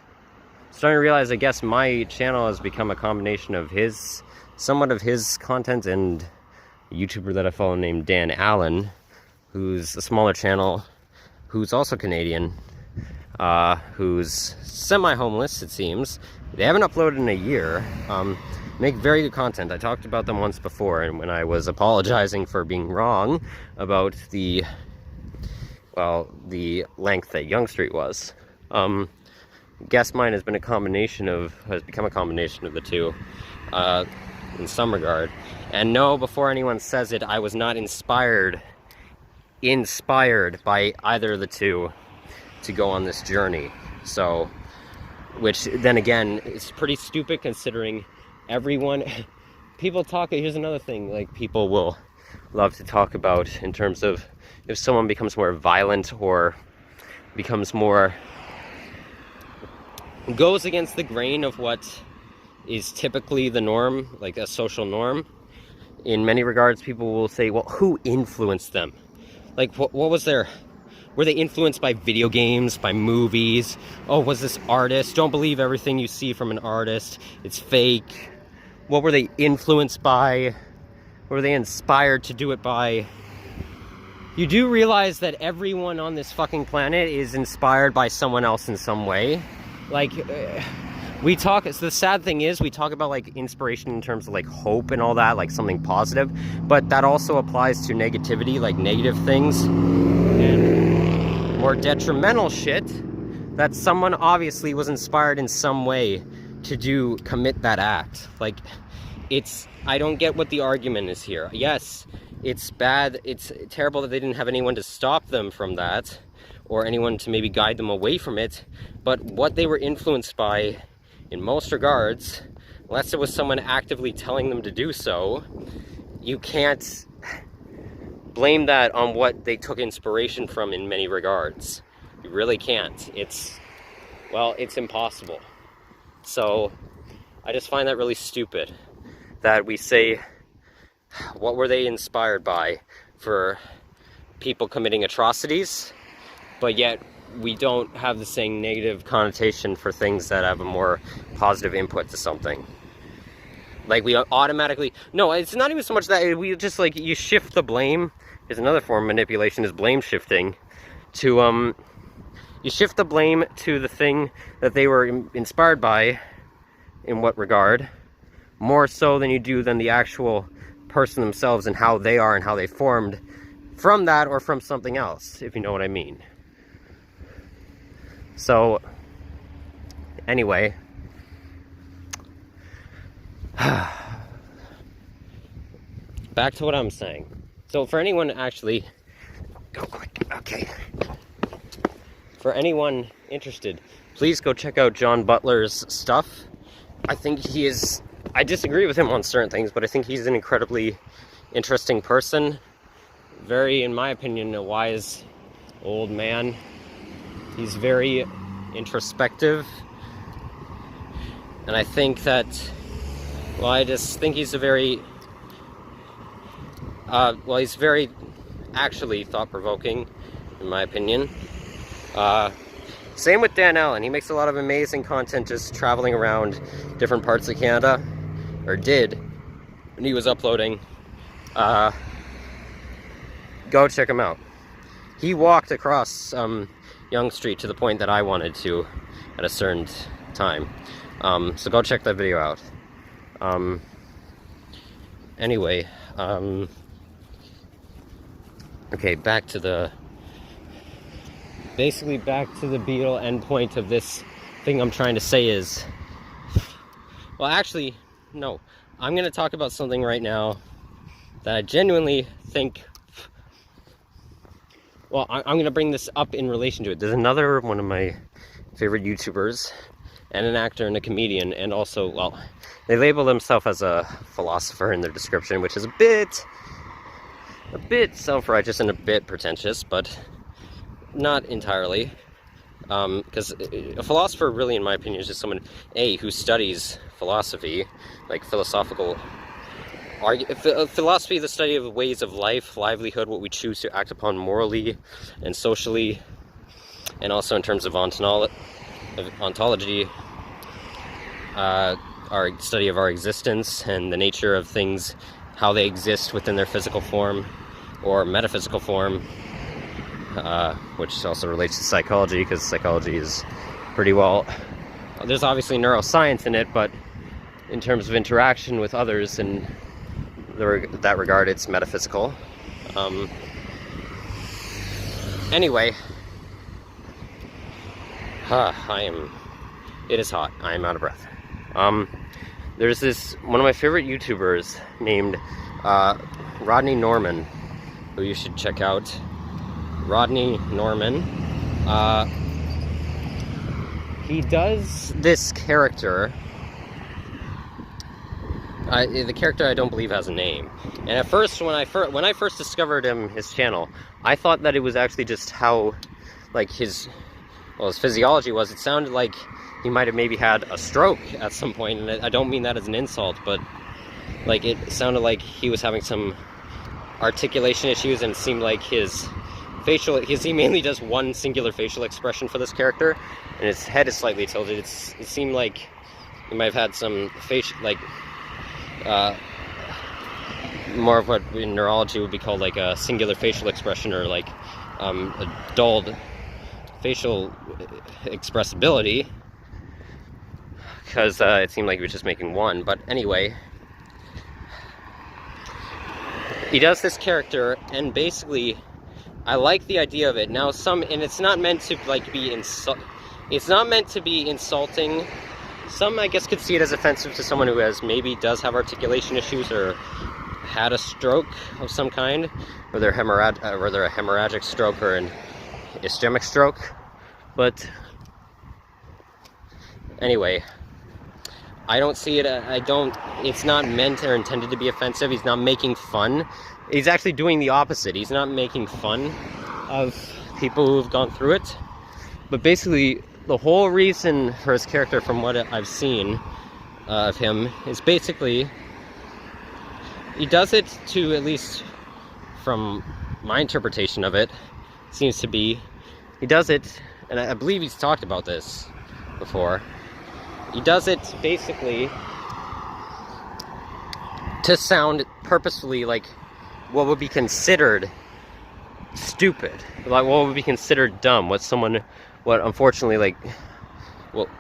starting to realize, I guess my channel has become a combination of somewhat of his content and a YouTuber that I follow named Dan Allen, who's a smaller channel, who's also Canadian, who's semi-homeless, it seems. They haven't uploaded in a year. Make very good content. I talked about them once before, and when I was apologizing for being wrong about the length that Yonge Street was. Guess mine has become a combination of the two, in some regard. And no, before anyone says it, I was not inspired by either of the two to go on this journey. So, which then again, is pretty stupid considering people talk, here's another thing, like people will love to talk about in terms of if someone becomes more violent or goes against the grain of what is typically the norm, like a social norm. In many regards, people will say, well, who influenced them? Like, what was were they influenced by video games, by movies? Oh, was this artist? Don't believe everything you see from an artist. It's fake. What were they influenced by? What were they inspired to do it by? You do realize that everyone on this fucking planet is inspired by someone else in some way. Like, the sad thing is, we talk about, like, inspiration in terms of, like, hope and all that, like, something positive, but that also applies to negativity, like, negative things, and more detrimental shit, that someone obviously was inspired in some way to commit that act. Like, I don't get what the argument is here. Yes, it's bad, it's terrible that they didn't have anyone to stop them from that, or anyone to maybe guide them away from it, but what they were influenced by, in most regards, unless it was someone actively telling them to do so, you can't blame that on what they took inspiration from in many regards. You really can't. It's impossible. So, I just find that really stupid, that we say, what were they inspired by for people committing atrocities, but yet we don't have the same negative connotation for things that have a more positive input to something. Like, we automatically... No, it's not even so much that we just, like, you shift the blame. There's another form of manipulation, is blame shifting. You shift the blame to the thing that they were inspired by, in what regard, more so than you do than the actual person themselves and how they are and how they formed from that or from something else, if you know what I mean. So, anyway, back to what I'm saying. So for anyone actually, go quick, okay. For anyone interested, please go check out John Butler's stuff. I think I disagree with him on certain things, but I think he's an incredibly interesting person. Very, in my opinion, a wise old man. He's very introspective, and I think that, I just think he's he's very actually thought-provoking, in my opinion. Same with Dan Allen. He makes a lot of amazing content just traveling around different parts of Canada, or did, when he was uploading. Go check him out. He walked across Yonge Street to the point that I wanted to at a certain time. So go check that video out. Anyway, okay, back to the Beatle end point of this thing I'm trying to say is, well, actually, no. I'm going to talk about something right now that I genuinely think, well, I'm going to bring this up in relation to it. There's another one of my favorite YouTubers, and an actor and a comedian, and also, well, they label themselves as a philosopher in their description, which is a bit self-righteous and a bit pretentious, but not entirely. Because a philosopher, really, in my opinion, is just someone, who studies philosophy, like philosophy, the study of ways of life, livelihood, what we choose to act upon morally and socially, and also in terms of ontology, our study of our existence and the nature of things, how they exist within their physical form or metaphysical form, which also relates to psychology, because psychology is pretty well, there's obviously neuroscience in it, but in terms of interaction with others in that regard, it's metaphysical. Anyway, it is hot. I am out of breath. There's one of my favorite YouTubers named Rodney Norman, who you should check out. Rodney Norman. He does this character. The character, I don't believe, has a name. And at first, when I first discovered his channel, I thought that it was actually just how, like, his physiology was. It sounded like he might have maybe had a stroke at some point, and I don't mean that as an insult, but like, it sounded like he was having some articulation issues, and it seemed like his he mainly does one singular facial expression for this character, and his head is slightly tilted. It seemed like he might have had some more of what in neurology would be called like a singular facial expression, or like a dulled facial expressibility, because it seemed like he was just making one. But anyway, he does this character, and basically I like the idea of it. Now and it's not meant to like be it's not meant to be insulting. Some, I guess, could see it as offensive to someone who does have articulation issues, or had a stroke of some kind, whether a hemorrhagic stroke or an ischemic stroke. But anyway, I don't see it. It's not meant or intended to be offensive. He's not making fun. He's actually doing the opposite. He's not making fun of people who've gone through it. But basically, the whole reason for his character, from what I've seen of him, is basically he does it to, at least from my interpretation of it, seems to be, he does it, and I believe he's talked about this before, he does it basically to sound purposefully like what would be considered stupid, like what would be considered dumb, what unfortunately,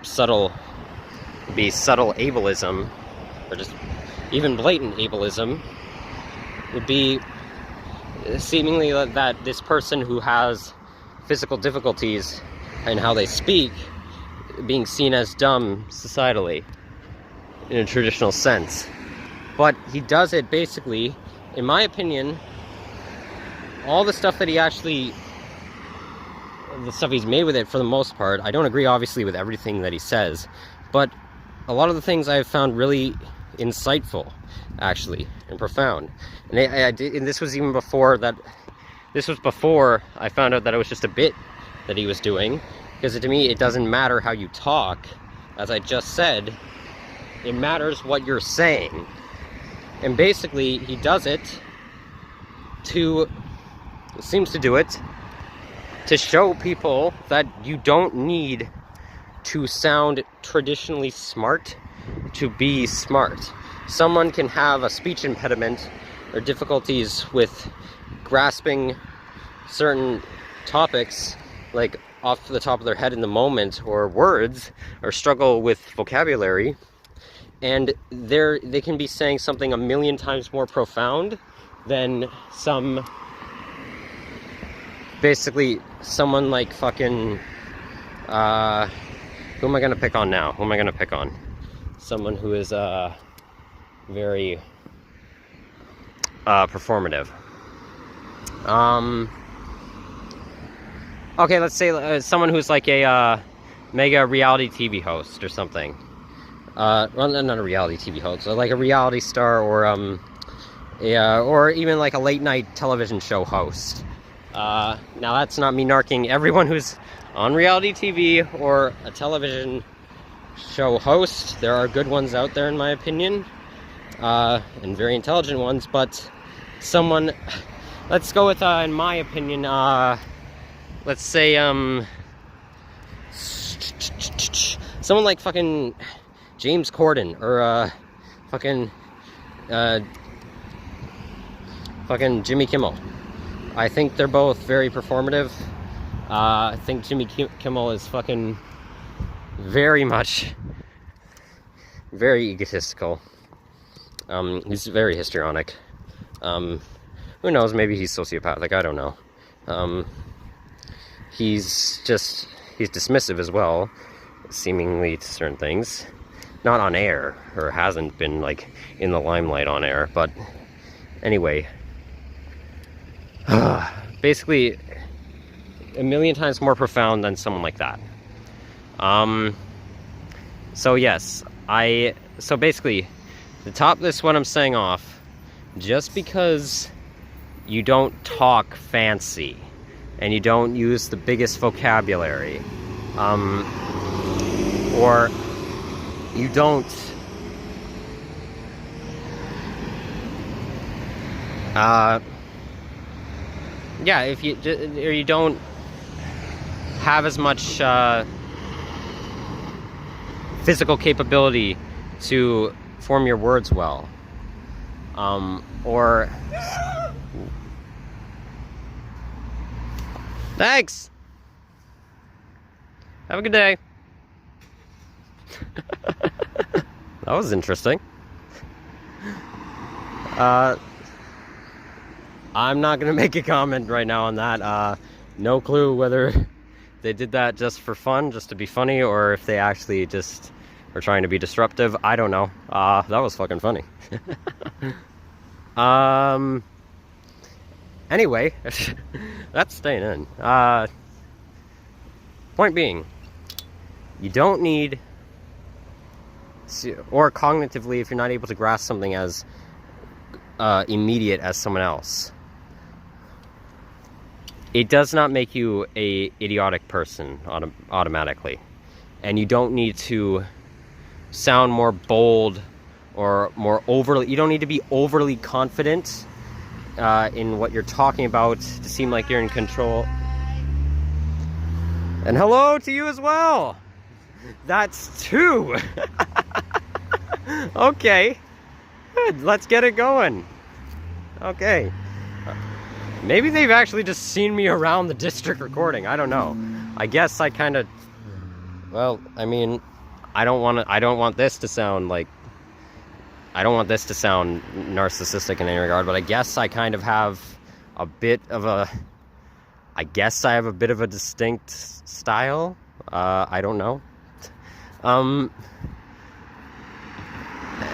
subtle ableism, or just even blatant ableism, would be seemingly that this person who has physical difficulties and how they speak being seen as dumb societally in a traditional sense. But he does it basically, in my opinion, all the stuff that the stuff he's made with it, for the most part, I don't agree obviously with everything that he says, but a lot of the things I've found really insightful, actually, and profound. And this was even before that. This was before I found out that it was just a bit that he was doing, because to me it doesn't matter how you talk. As I just said, it matters what you're saying. And basically he does it seems to do it to show people that you don't need to sound traditionally smart to be smart. Someone can have a speech impediment or difficulties with grasping certain topics, like off the top of their head in the moment, or words, or struggle with vocabulary, and they can be saying something 1,000,000 times more profound than basically someone like fucking who am I gonna pick on now? Who am I gonna pick on? Someone who is very performative. Okay, let's say someone who's like a mega reality TV host or something. Well, not a reality TV host, so like a reality star, or even like a late night television show host. Now that's not me narking everyone who's on reality TV or a television show host. There are good ones out there, in my opinion, and very intelligent ones, but someone, let's go with, in my opinion, let's say, someone like fucking James Corden, or fucking Jimmy Kimmel. I think they're both very performative. I think Jimmy Kimmel is fucking very egotistical. He's very histrionic. Who knows, maybe he's sociopathic, I don't know. He's dismissive as well, seemingly, to certain things. Not on air, or hasn't been, like, in the limelight on air, but anyway. Basically, a million times more profound than someone like that. So yes, so basically, to top this what I'm saying off, just because you don't talk fancy, and you don't use the biggest vocabulary, or you don't yeah, if you or you don't have as much physical capability to form your words well, or thanks, have a good day. That was interesting. I'm not gonna make a comment right now on that. No clue whether they did that just for fun, just to be funny, or if they actually just were trying to be disruptive. I don't know. That was fucking funny. Anyway, that's staying in. Point being, you don't need to, or cognitively, if you're not able to grasp something as immediate as someone else, it does not make you a idiotic person automatically. And you don't need to sound more bold or more overly, you don't need to be overly confident in what you're talking about to seem like you're in control. And hello to you as well. That's two. Okay, good, let's get it going. Okay, maybe they've actually just seen me around the district recording. I don't know. I guess I kind of, well, I mean, I don't want this to sound like, I don't want this to sound narcissistic in any regard, but I guess I kind of have a bit of a, I guess I have a bit of a distinct style. I don't know.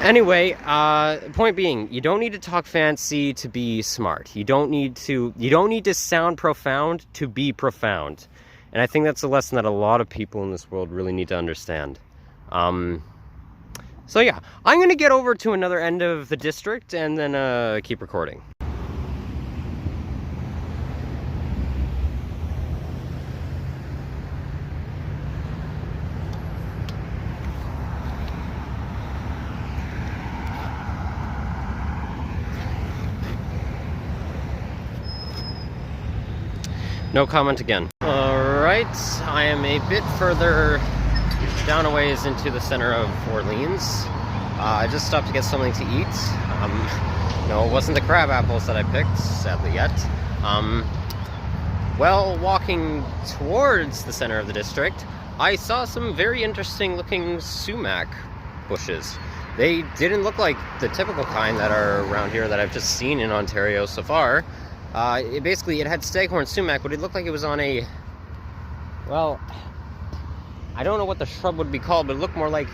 Anyway, point being, you don't need to talk fancy to be smart. You don't need to sound profound to be profound. And I think that's a lesson that a lot of people in this world really need to understand. So yeah, I'm gonna get over to another end of the district and then keep recording. No comment again. Alright, I am a bit further down a ways into the center of Orléans. I just stopped to get something to eat. No, it wasn't the crab apples that I picked, sadly yet. Well, walking towards the center of the district, I saw some very interesting looking sumac bushes. They didn't look like the typical kind that are around here that I've just seen in Ontario so far. It had staghorn sumac, but it looked like it was on a, well, I don't know what the shrub would be called, but it looked more like,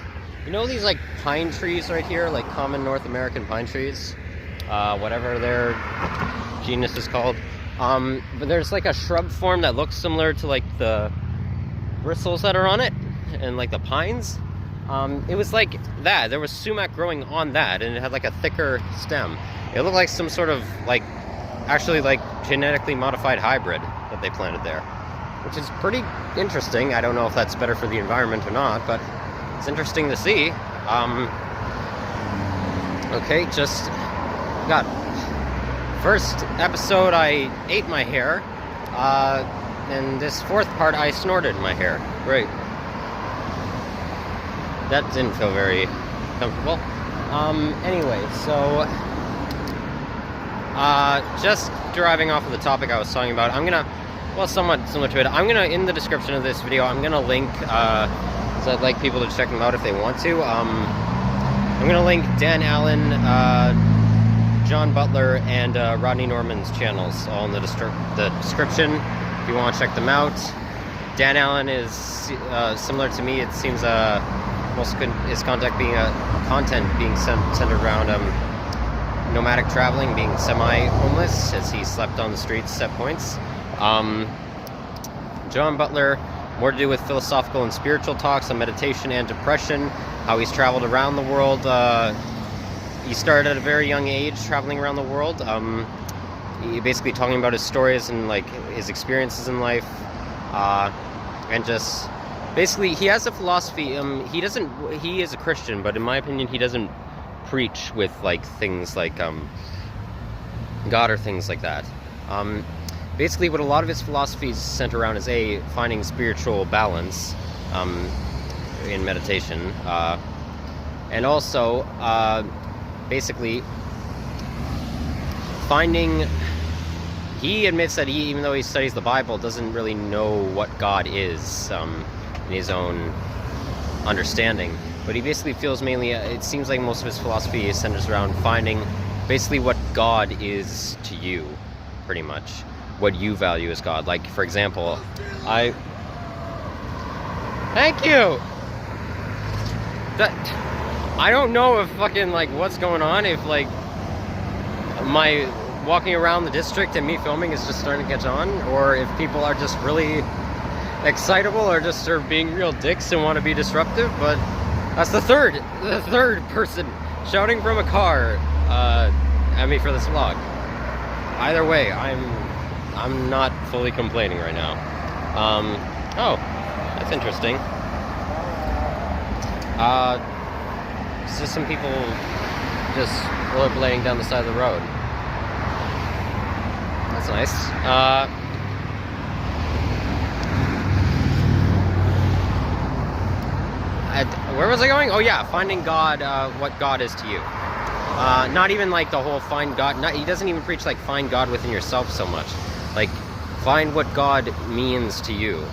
you know these like pine trees right here, like common North American pine trees, whatever their genus is called. But there's like a shrub form that looks similar to like the bristles that are on it, and like the pines. It was like that. There was sumac growing on that, and it had like a thicker stem. It looked like some sort of like, actually like genetically modified hybrid that they planted there, which is pretty interesting. I don't know if that's better for the environment or not, but it's interesting to see. Okay, just got first episode I ate my hair, and this fourth part I snorted my hair. Great. That didn't feel very comfortable. Anyway, so Just deriving off of the topic I was talking about, I'm gonna, well, somewhat similar to it, I'm gonna, in the description of this video, I'm gonna link, so I'd like people to check them out if they want to. I'm gonna link Dan Allen, John Butler, and Rodney Norman's channels all in the description if you want to check them out. Dan Allen is similar to me. It seems most his content being centered around nomadic traveling, being semi-homeless as he slept on the streets at points. John Butler, more to do with philosophical and spiritual talks on meditation and depression, how he's traveled around the world. He started at a very young age traveling around the world. He basically talking about his stories and like his experiences in life, and just basically he has a philosophy. He is a Christian, but in my opinion he doesn't preach with like things like God or things like that. Basically what a lot of his philosophies center around is finding spiritual balance in meditation, and also basically finding, he admits that even though he studies the Bible, doesn't really know what God is in his own understanding. But he basically feels mainly, it seems like most of his philosophy centers around finding basically what God is to you, pretty much. What you value as God. Like, for example, thank you! I don't know if fucking, like, what's going on, if, like, my walking around the district and me filming is just starting to catch on, or if people are just really excitable or just are being real dicks and want to be disruptive, but that's the third person shouting from a car at me for this vlog. Either way, I'm not fully complaining right now. Oh, that's interesting. It's just some people just rollerblading down the side of the road. That's nice. Where was I going? Oh yeah, finding God, what God is to you. Not even like the whole find God, he doesn't even preach like find God within yourself so much. Like, find what God means to you.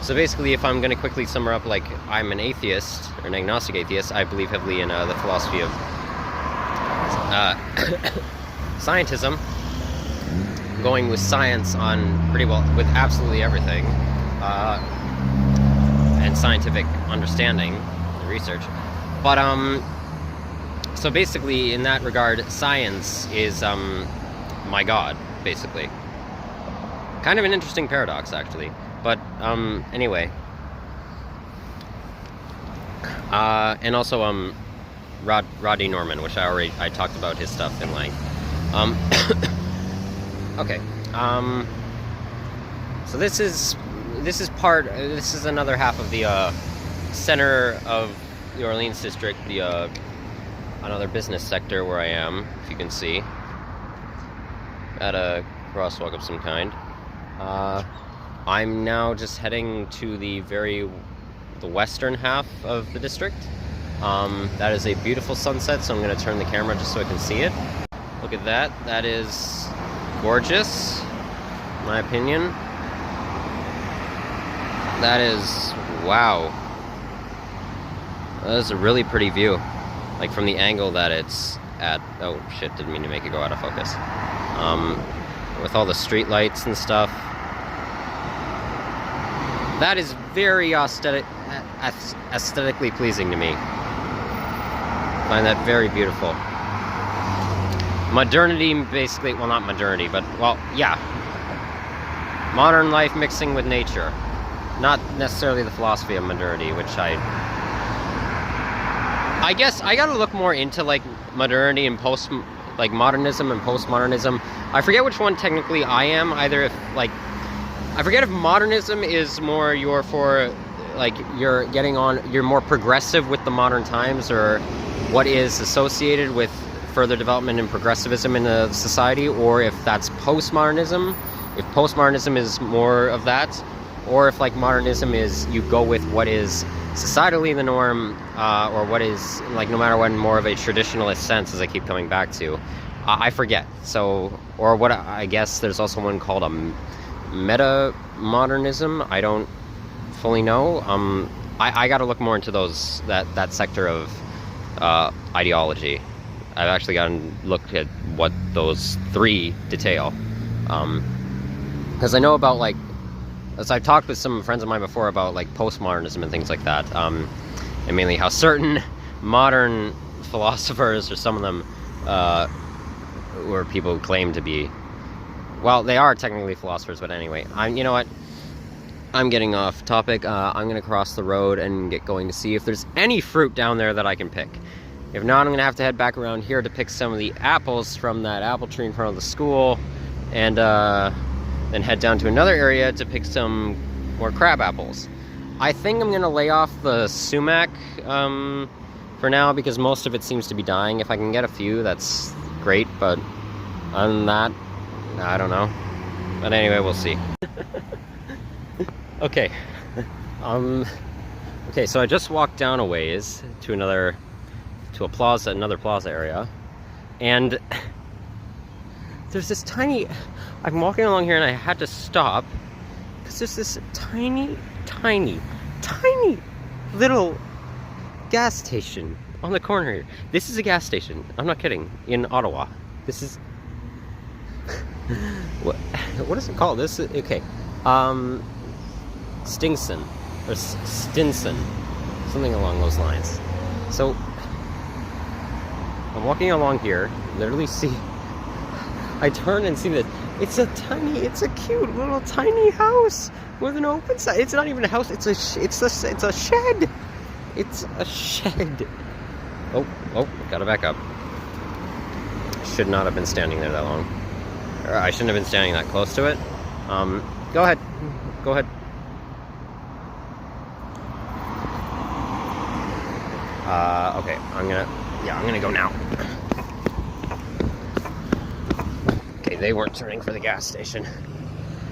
So basically, if I'm going to quickly sum her up, like, I'm an atheist, or an agnostic atheist. I believe heavily in the philosophy of scientism, going with science on pretty well, with absolutely everything, and scientific understanding and research. But, so basically, in that regard, science is my God, basically. Kind of an interesting paradox, actually. But, anyway. And also, Rodney Norman, which I talked about his stuff in length. Okay. So this is another half of the, center of the Orléans district, the, another business sector where I am, if you can see. At a crosswalk of some kind. I'm now just heading to the western half of the district. That is a beautiful sunset, so I'm going to turn the camera just so I can see it. Look at that. That is gorgeous, in my opinion. That is, wow. That is a really pretty view. Like from the angle that it's at. Oh shit, didn't mean to make it go out of focus. With all the street lights and stuff. That is very aesthetically pleasing to me. I find that very beautiful. Modernity, basically, well, not modernity, but, well, yeah. Modern life mixing with nature. Not necessarily the philosophy of modernity, which I guess I gotta look more into, like, modernity and modernism and postmodernism. I forget which one technically I am, either if, like, I forget if modernism is more you're more progressive with the modern times, or what is associated with further development and progressivism in a society, or if that's postmodernism, if postmodernism is more of that, or if like modernism is you go with what is societally the norm, or what is, like, no matter what, more of a traditionalist sense, as I keep coming back to, I forget. So, or what, I guess there's also one called a meta-modernism. I don't fully know. I got to look more into that sector of ideology. I've actually got to look at what those three detail. Because I know about, like, as I've talked with some friends of mine before about, like, postmodernism and things like that, and mainly how certain modern philosophers, or some of them, where people claim to be, well, they are technically philosophers, but anyway, you know what, I'm getting off topic. I'm gonna cross the road and get going to see if there's any fruit down there that I can pick. If not, I'm gonna have to head back around here to pick some of the apples from that apple tree in front of the school, and then head down to another area to pick some more crab apples. I think I'm gonna lay off the sumac for now, because most of it seems to be dying. If I can get a few, that's great, but other than that, I don't know. But anyway, we'll see. Okay. Okay, so I just walked down a ways to another plaza area, and there's this tiny, I'm walking along here and I had to stop because there's this tiny little gas station on the corner here. This is a gas station, I'm not kidding, in Ottawa. This is what is it called? This is, okay, Stinson or Stinson, something along those lines. So I'm walking along here, literally see, I turn and see that it's a cute little tiny house with an open side. It's not even a house, it's a shed. It's a shed. Oh, gotta back up. Should not have been standing there that long. Or I shouldn't have been standing that close to it. Go ahead. Okay, I'm gonna go now. Okay, they weren't turning for the gas station.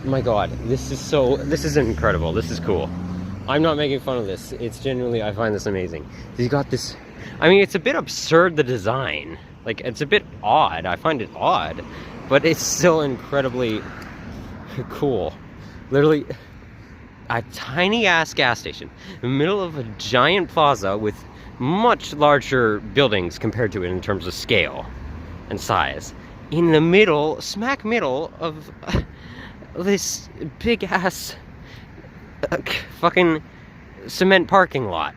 My god, this is incredible. This is cool. I'm not making fun of this. It's genuinely, I find this amazing. He's got this, I mean, it's a bit absurd, the design. Like, it's a bit odd. I find it odd, but it's still incredibly cool. Literally, a tiny ass gas station in the middle of a giant plaza with much larger buildings compared to it in terms of scale and size, in the middle, smack middle of this big ass fucking cement parking lot.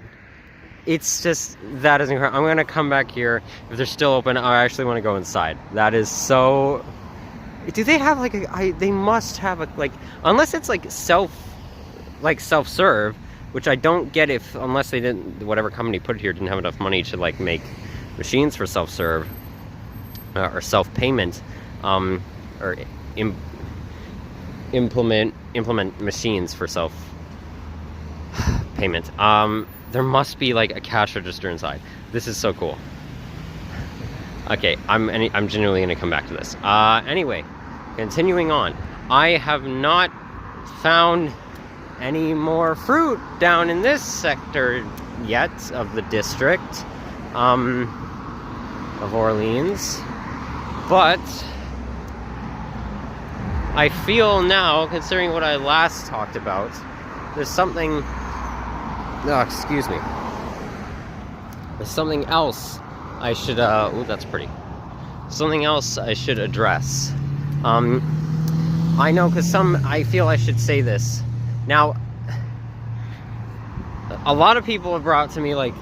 It's just, that is incredible. I'm gonna come back here if they're still open. I actually want to go inside. That is so. Do they have like they must have a, like, unless it's like self-serve, which I don't get, unless they didn't, whatever company put it here didn't have enough money to like make machines for self-serve or self-payment, or implement machines for self-payment. There must be like a cash register inside. This is so cool. Okay, I'm genuinely gonna come back to this. Anyway, continuing on. I have not found any more fruit down in this sector yet of the district of Orleans, but I feel now, considering what I last talked about, there's something, excuse me, there's something else I should, ooh, that's pretty, something else I should address. I know, because I feel I should say this. Now, a lot of people have brought to me, like,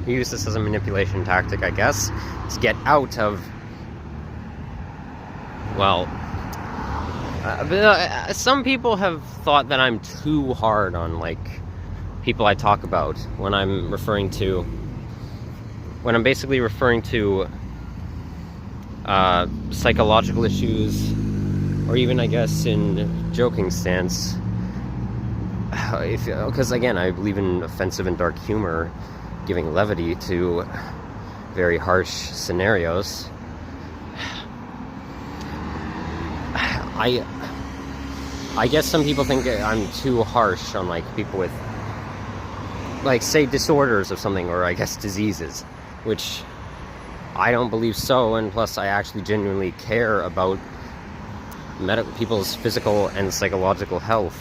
use this as a manipulation tactic, I guess, to get out of, well, some people have thought that I'm too hard on, like, people I talk about when I'm basically referring to psychological issues, or even, I guess, in joking stance, because again, I believe in offensive and dark humor, giving levity to very harsh scenarios. I guess some people think I'm too harsh on, like, people with, like, say, disorders of something, or I guess diseases, which I don't believe so, and plus I actually genuinely care about people's physical and psychological health,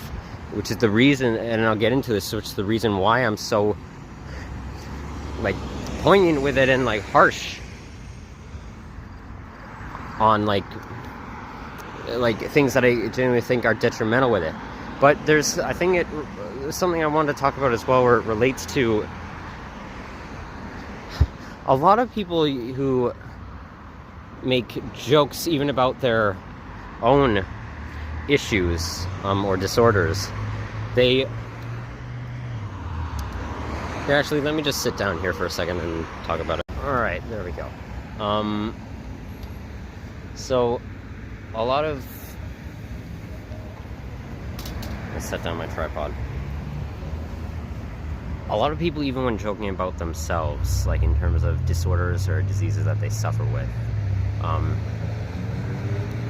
which is the reason, and I'll get into this, which is the reason why I'm so like poignant with it and like harsh on like things that I genuinely think are detrimental with it. But there's something I wanted to talk about as well, where it relates to a lot of people who make jokes even about their own issues or disorders. They actually, let me just sit down here for a second and talk about it. Alright, there we go. So a lot of, let's set down my tripod. A lot of people, even when joking about themselves, like in terms of disorders or diseases that they suffer with,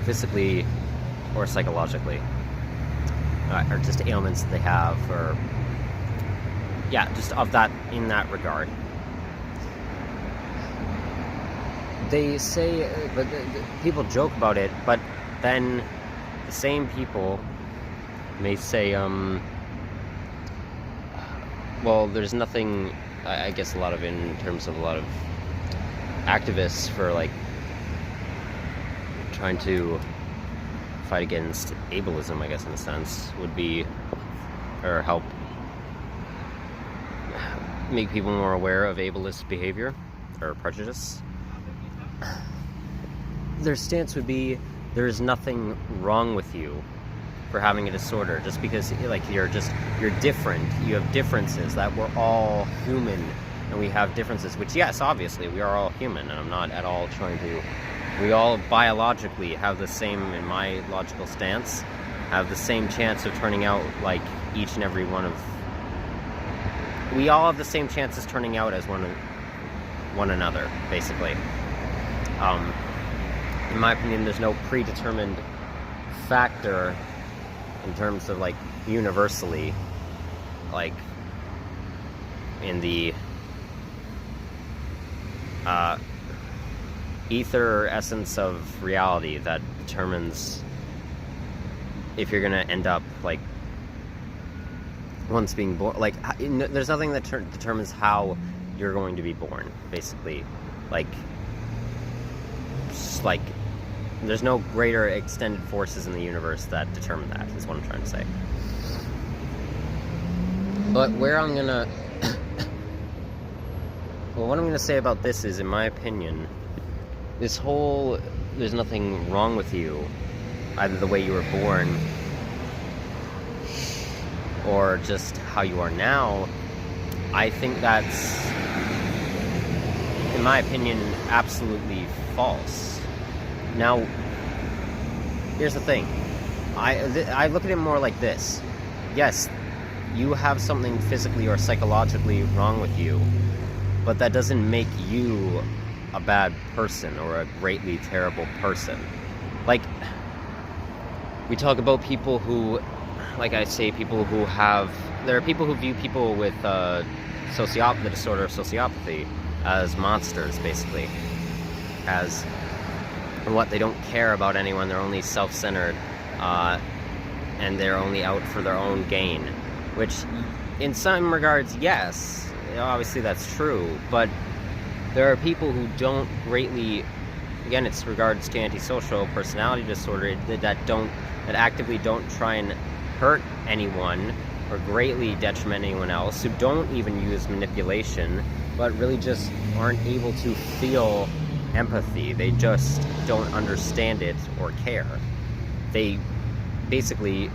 physically or psychologically, or just ailments that they have, or yeah, just of that, in that regard, they say, but people joke about it, but then the same people may say, well, there's nothing, I guess a lot of, in terms of a lot of activists for like trying to fight against ableism, I guess in a sense, would be, or help make people more aware of ableist behavior or prejudice. Their stance would be, there's nothing wrong with you for having a disorder, just because like you're different, you have differences, that we're all human and we have differences, which yes, obviously we are all human, and I'm not at all trying to, we all biologically have the same, in my logical stance, have the same chance of turning out like each and every one of, we all have the same chances turning out as one another, basically. In my opinion, there's no predetermined factor in terms of like universally, like in the ether or essence of reality that determines if you're gonna end up like once being born. Like there's nothing that determines how you're going to be born, basically. Like just like there's no greater extended forces in the universe that determine that, is what I'm trying to say. But where I'm gonna well, what I'm gonna say about this is, in my opinion, this whole, there's nothing wrong with you, either the way you were born or just how you are now, I think that's, in my opinion, absolutely false. Now, here's the thing. I look at it more like this. Yes, you have something physically or psychologically wrong with you, but that doesn't make you a bad person or a greatly terrible person. Like, we talk about people who, like I say, people who have, there are people who view people with the disorder of sociopathy as monsters, basically. As what, they don't care about anyone, they're only self-centered, and they're only out for their own gain. Which, in some regards, yes, obviously that's true, but there are people who don't greatly, again, it's regards to antisocial personality disorder, that actively don't try and hurt anyone or greatly detriment anyone else, who don't even use manipulation, but really just aren't able to feel empathy. They just don't understand it or care. They basically,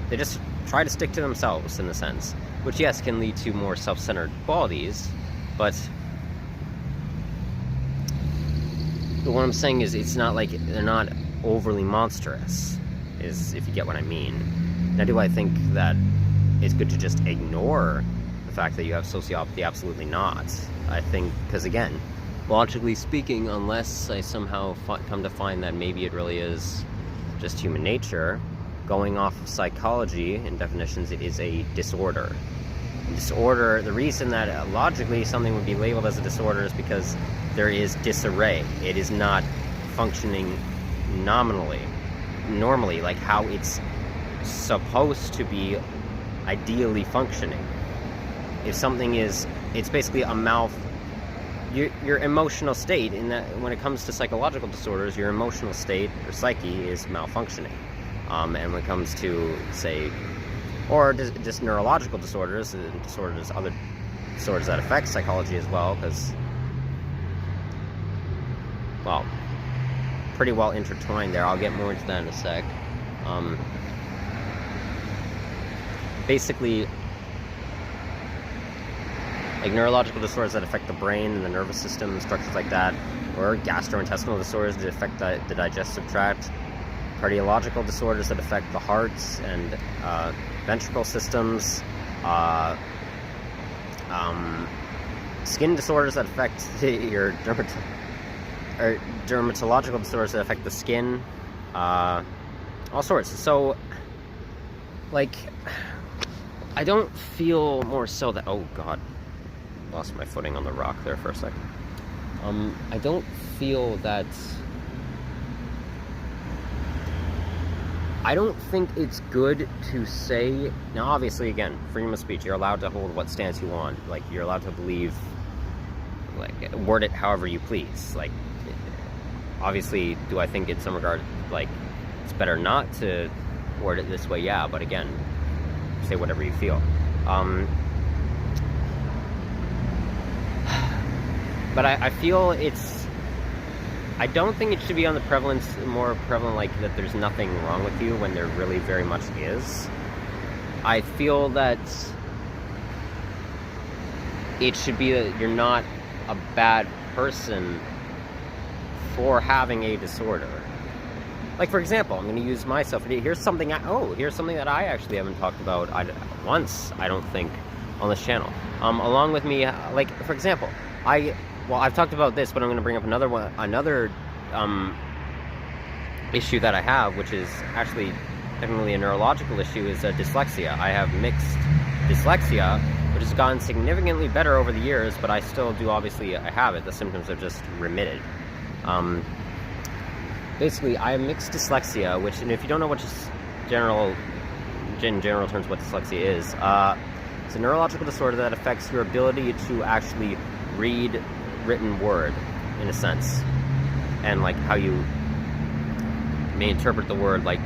they just try to stick to themselves, in a sense, which yes, can lead to more self-centered qualities, but what I'm saying is, it's not like they're not overly monstrous, is, if you get what I mean. Now, do I think that it's good to just ignore the fact that you have sociopathy? Absolutely not. I think, because again, logically speaking, unless I somehow come to find that maybe it really is just human nature, going off of psychology and definitions, it is a disorder. Disorder, the reason that logically something would be labeled as a disorder is because there is disarray. It is not functioning normally, like how it's supposed to be ideally functioning. If something is, it's basically your emotional state, in that when it comes to psychological disorders, your emotional state or psyche is malfunctioning. And when it comes to, say, or just neurological disorders, other disorders that affect psychology as well, because, well, pretty well intertwined there. I'll get more into that in a sec. Basically, like neurological disorders that affect the brain and the nervous system and structures like that, or gastrointestinal disorders that affect the digestive tract, cardiological disorders that affect the hearts and ventricle systems, skin disorders that affect your dermatological disorders that affect the skin, all sorts. So, like, I don't feel more so that, oh god, lost my footing on the rock there for a second. I don't feel that, I don't think it's good to say, now obviously, again, freedom of speech, you're allowed to hold what stance you want, like, you're allowed to believe, like, word it however you please, like, obviously, do I think in some regard, like, it's better not to word it this way? Yeah, but again, say whatever you feel. But I feel I don't think it should be on the more prevalent, like, that there's nothing wrong with you when there really very much is. I feel that it should be that you're not a bad person for having a disorder. Like, for example, I'm going to use myself. Here's something that I actually haven't talked about once, I don't think, on this channel. Along with me, like, for example, I've talked about this, but I'm going to bring up another issue that I have, which is actually technically a neurological issue, is dyslexia. I have mixed dyslexia, which has gotten significantly better over the years, but I still do, obviously, I have it. The symptoms have just remitted. Basically, I have mixed dyslexia, which, and if you don't know what in general terms what dyslexia is, it's a neurological disorder that affects your ability to actually read written word, in a sense, and like how you may interpret the word, like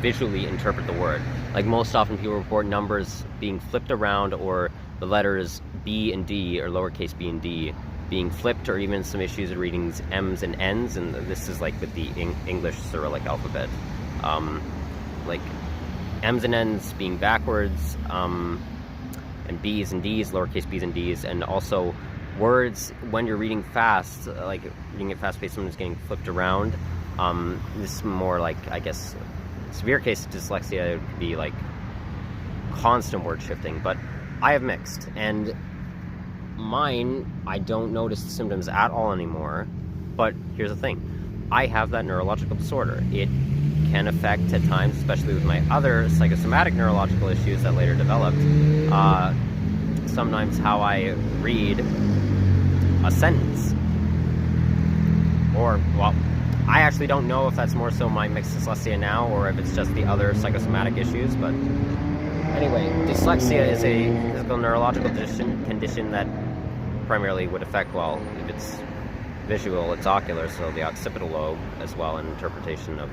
visually interpret the word. Like, most often people report numbers being flipped around, or the letters B and D, or lowercase b and d, being flipped, or even some issues of reading M's and N's, and this is like with the English Cyrillic alphabet, like M's and N's being backwards, and B's and D's, lowercase b's and d's, and also words when you're reading fast, like reading it fast-paced, someone's getting flipped around. This is more like, I guess, severe case of dyslexia. It would be like constant word shifting, but I have mixed, and mine, I don't notice the symptoms at all anymore. But here's the thing, I have that neurological disorder. It can affect at times, especially with my other psychosomatic neurological issues that later developed, sometimes how I read a sentence. Or, well, I actually don't know if that's more so my mixed dyslexia now, or if it's just the other psychosomatic issues, but anyway, dyslexia is a physical neurological condition that primarily would affect, well, if it's visual, it's ocular, so the occipital lobe as well, and interpretation of,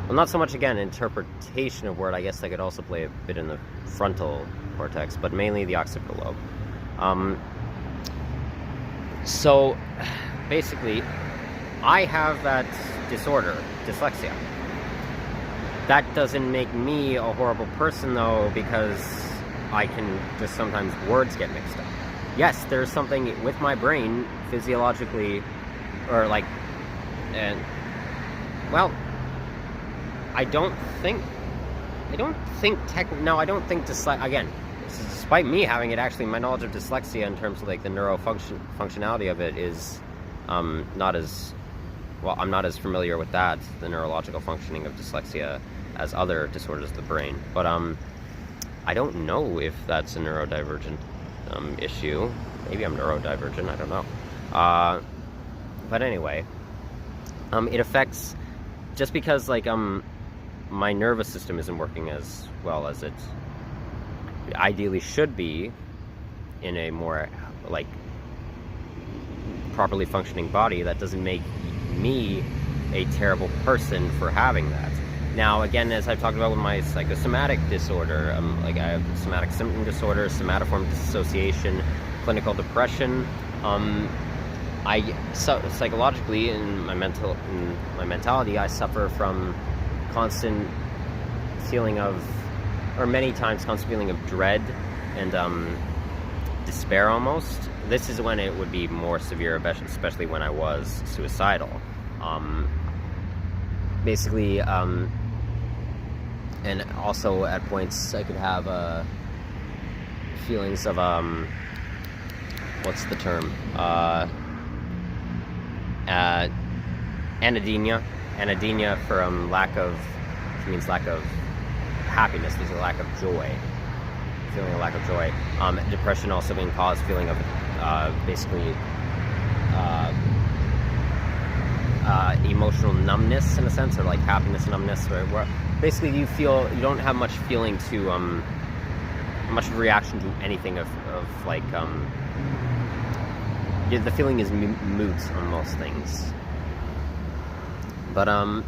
well, not so much, again, interpretation of word. I guess I could also play a bit in the frontal cortex, but mainly the occipital lobe. So, basically, I have that disorder, dyslexia. That doesn't make me a horrible person, though, because I can just sometimes words get mixed up. Yes, there's something with my brain physiologically, or like, and, well, I don't think again, despite me having it, actually, my knowledge of dyslexia in terms of like the functionality of it is not as, well, I'm not as familiar with that, the neurological functioning of dyslexia, as other disorders of the brain. But I don't know if that's a neurodivergent issue. Maybe I'm neurodivergent, I don't know. But anyway, it affects, just because like my nervous system isn't working as well as it ideally should be in a more like properly functioning body. That doesn't make me a terrible person for having that. Now, again, as I've talked about with my psychosomatic disorder, like I have somatic symptom disorder, somatoform dissociation, clinical depression. Psychologically, in my mentality, I suffer from constant feeling of, or many times constant feeling of dread and despair almost. This is when it would be more severe, especially when I was suicidal. Basically, and also at points I could have feelings of what's the term? Anhedonia for lack of, which means lack of happiness. There's a lack of joy, feeling a lack of joy. Depression also being caused feeling of basically emotional numbness in a sense, or like happiness numbness, where basically you don't have much feeling to much reaction to anything of like the feeling is moot on most things. But and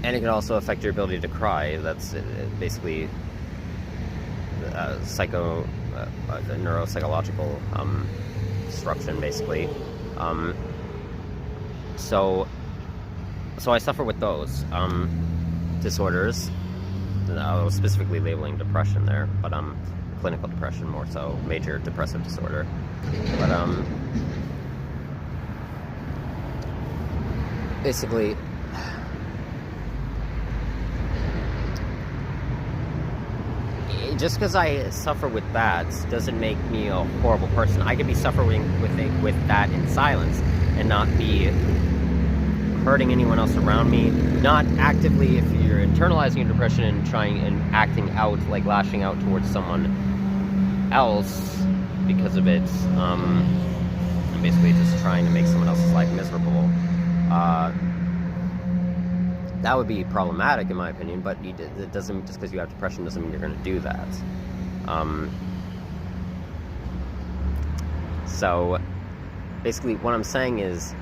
it can also affect your ability to cry. That's basically neuropsychological disruption, basically. So I suffer with those disorders. I was specifically labeling depression there, but clinical depression more so, major depressive disorder. But basically, just because I suffer with that doesn't make me a horrible person. I could be suffering with that in silence and not be hurting anyone else around me. Not actively, if you're internalizing your depression and trying and acting out, like lashing out towards someone else because of it, and basically just trying to make someone else's life miserable. That would be problematic in my opinion, but it doesn't, just because you have depression doesn't mean you're going to do that. So basically what I'm saying is,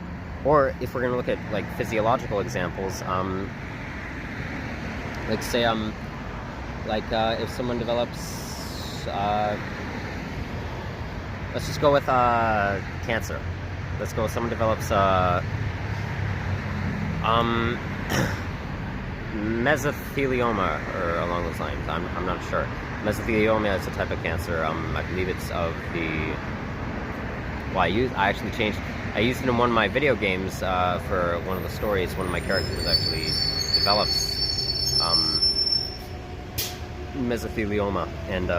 or if we're going to look at like physiological examples, like say if someone develops let's just go with cancer. Let's go with someone develops mesothelioma, or along those lines. I'm not sure. Mesothelioma is a type of cancer. I believe it's of the. Well, I used it in one of my video games for one of the stories. One of my characters actually develops mesothelioma and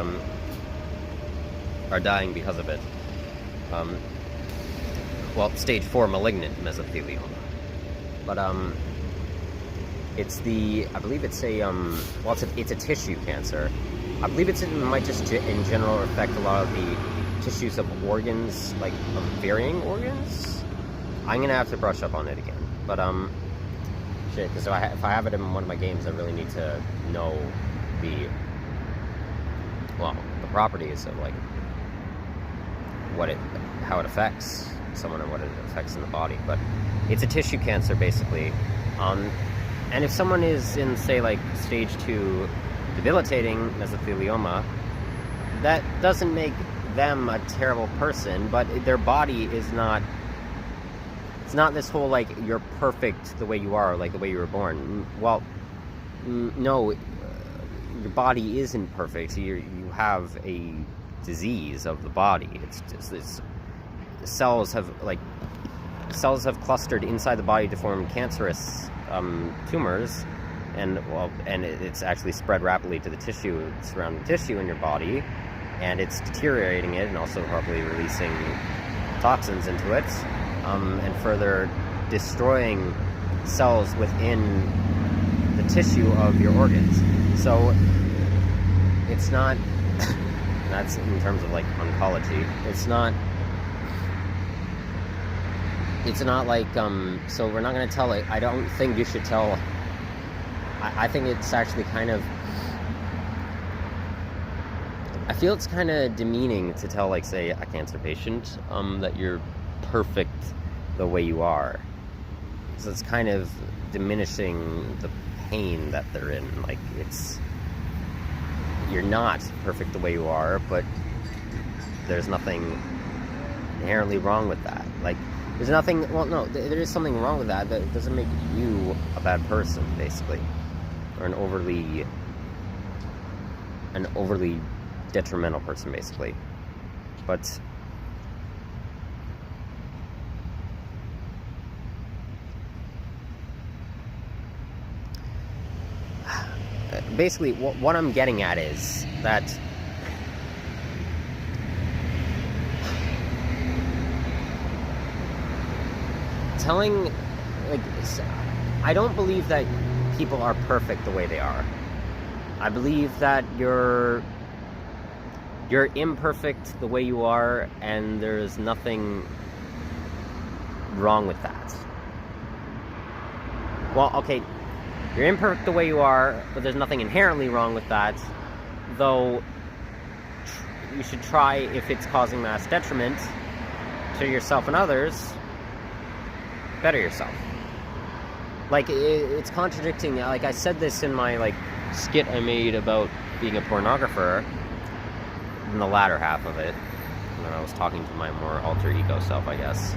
are dying because of it. Well, stage 4 malignant mesothelioma. But it's I believe it's a it's a tissue cancer. I believe it might just in general affect a lot of the tissues of organs, like of varying organs. I'm gonna have to brush up on it again, but shit, because if I have it in one of my games, I really need to know the properties of like how it affects someone and what it affects in the body. But it's a tissue cancer basically, and if someone is in, say, like stage 2 debilitating mesothelioma, that doesn't make them a terrible person, but their body is not, it's not this whole like you're perfect the way you are, like the way you were born. Well, no, your body isn't perfect. You have a disease of the body. It's just this, cells have clustered inside the body to form cancerous tumors, and it's actually spread rapidly to the tissue, surrounding tissue in your body, and it's deteriorating it and also probably releasing toxins into it, and further destroying cells within the tissue of your organs. So it's not that's in terms of like oncology, it's not it's not like, so we're not going to tell it. I don't think you should tell. I think it's actually kind of, I feel it's kind of demeaning to tell, like, say, a cancer patient that you're perfect the way you are. So it's kind of diminishing the pain that they're in. Like, you're not perfect the way you are, but there's nothing inherently wrong with that. Like, there's nothing, well, no, there is something wrong with that, but it doesn't make you a bad person, basically. Or an overly detrimental person, basically. But basically, what I'm getting at is that telling, like, I don't believe that people are perfect the way they are. I believe that you're imperfect the way you are, and there's nothing wrong with that. Well, okay, you're imperfect the way you are, but there's nothing inherently wrong with that, though you should try, if it's causing mass detriment to yourself and others, better yourself. Like, it's contradicting. Like, I said this in my, like, skit I made about being a pornographer, in the latter half of it, when I was talking to my more alter ego self, I guess.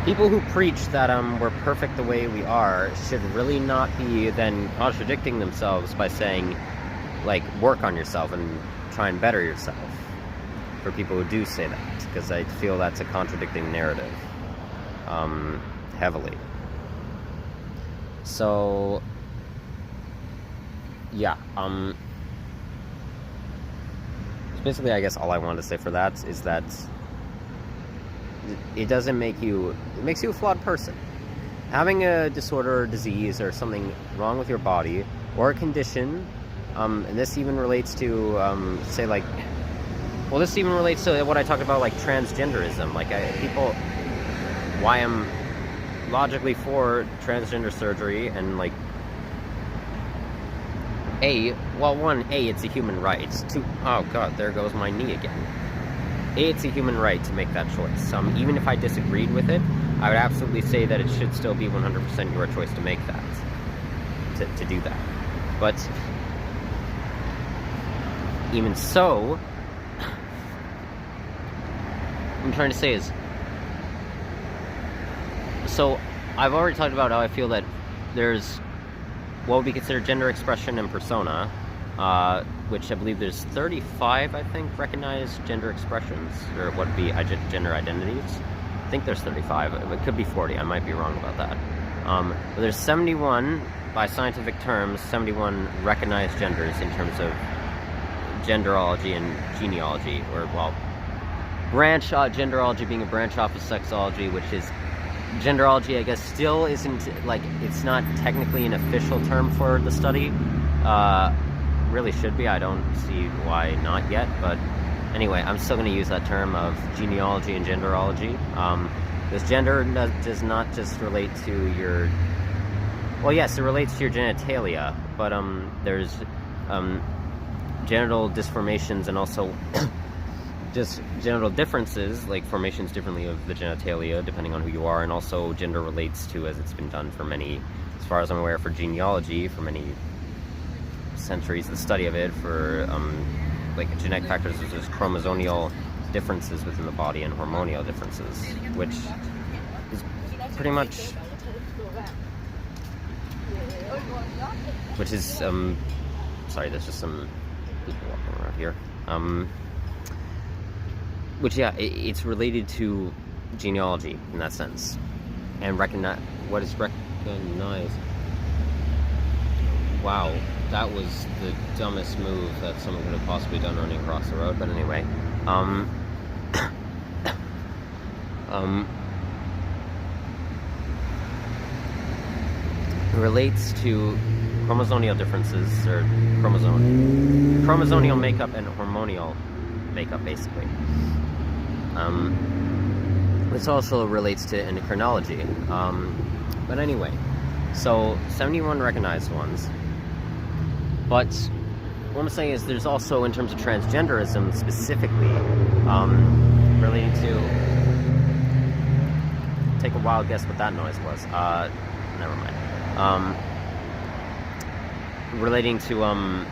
People who preach that we're perfect the way we are should really not be then contradicting themselves by saying, like, work on yourself and try and better yourself. For people who do say that, because I feel that's a contradicting narrative, heavily. So, yeah, basically, I guess all I wanted to say for that is that it doesn't make you, it makes you a flawed person. Having a disorder or disease or something wrong with your body, or a condition, and this even relates to, say, like, well, this even relates to what I talked about, like, transgenderism. Like, why I'm logically for transgender surgery, and, like, it's a human right. Oh god, there goes my knee again. It's a human right to make that choice. Even if I disagreed with it, I would absolutely say that it should still be 100% your choice to make that, to do that. But even so, what I'm trying to say is, so I've already talked about how I feel that there's what would be considered gender expression and persona, which I believe there's 35, I think, recognized gender expressions, or what would be gender identities. I think there's 35. It could be 40. I might be wrong about that. But there's 71, by scientific terms, 71 recognized genders in terms of genderology and genealogy, or, well, genderology being a branch off of sexology, which is, genderology, I guess, still isn't, like, it's not technically an official term for the study. Really should be. I don't see why not yet, but anyway, I'm still going to use that term of genealogy and genderology. Because gender does not just relate to your, well, yes, it relates to your genitalia, but there's genital disformations and also just genital differences, like formations differently of the genitalia depending on who you are, and also gender relates to, as it's been done for many, as far as I'm aware, for genealogy, for many centuries, the study of it, for like genetic factors, there's chromosomal differences within the body and hormonal differences, which is pretty much, sorry, there's just some people walking around here, which, yeah, it's related to genealogy in that sense, and what is recognized. Wow, that was the dumbest move that someone could have possibly done running across the road, but anyway, it relates to chromosomal differences, or chromosomal makeup and hormonal makeup, basically. This also relates to endocrinology. But anyway, so 71 recognized ones. But what I'm saying is there's also, in terms of transgenderism specifically, relating to... Take a wild guess what that noise was. Never mind. Relating to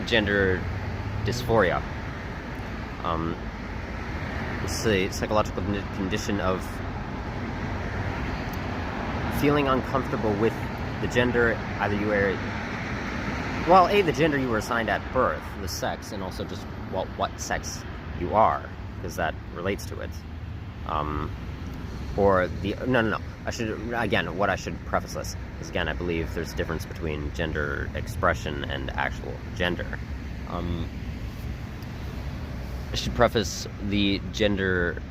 gender dysphoria. It's a psychological condition of feeling uncomfortable with the gender either you are... Well, the gender you were assigned at birth, the sex, and also just what sex you are, because that relates to it. Or the... No. I should preface this is, again, I believe there's a difference between gender expression and actual gender. I should preface the gender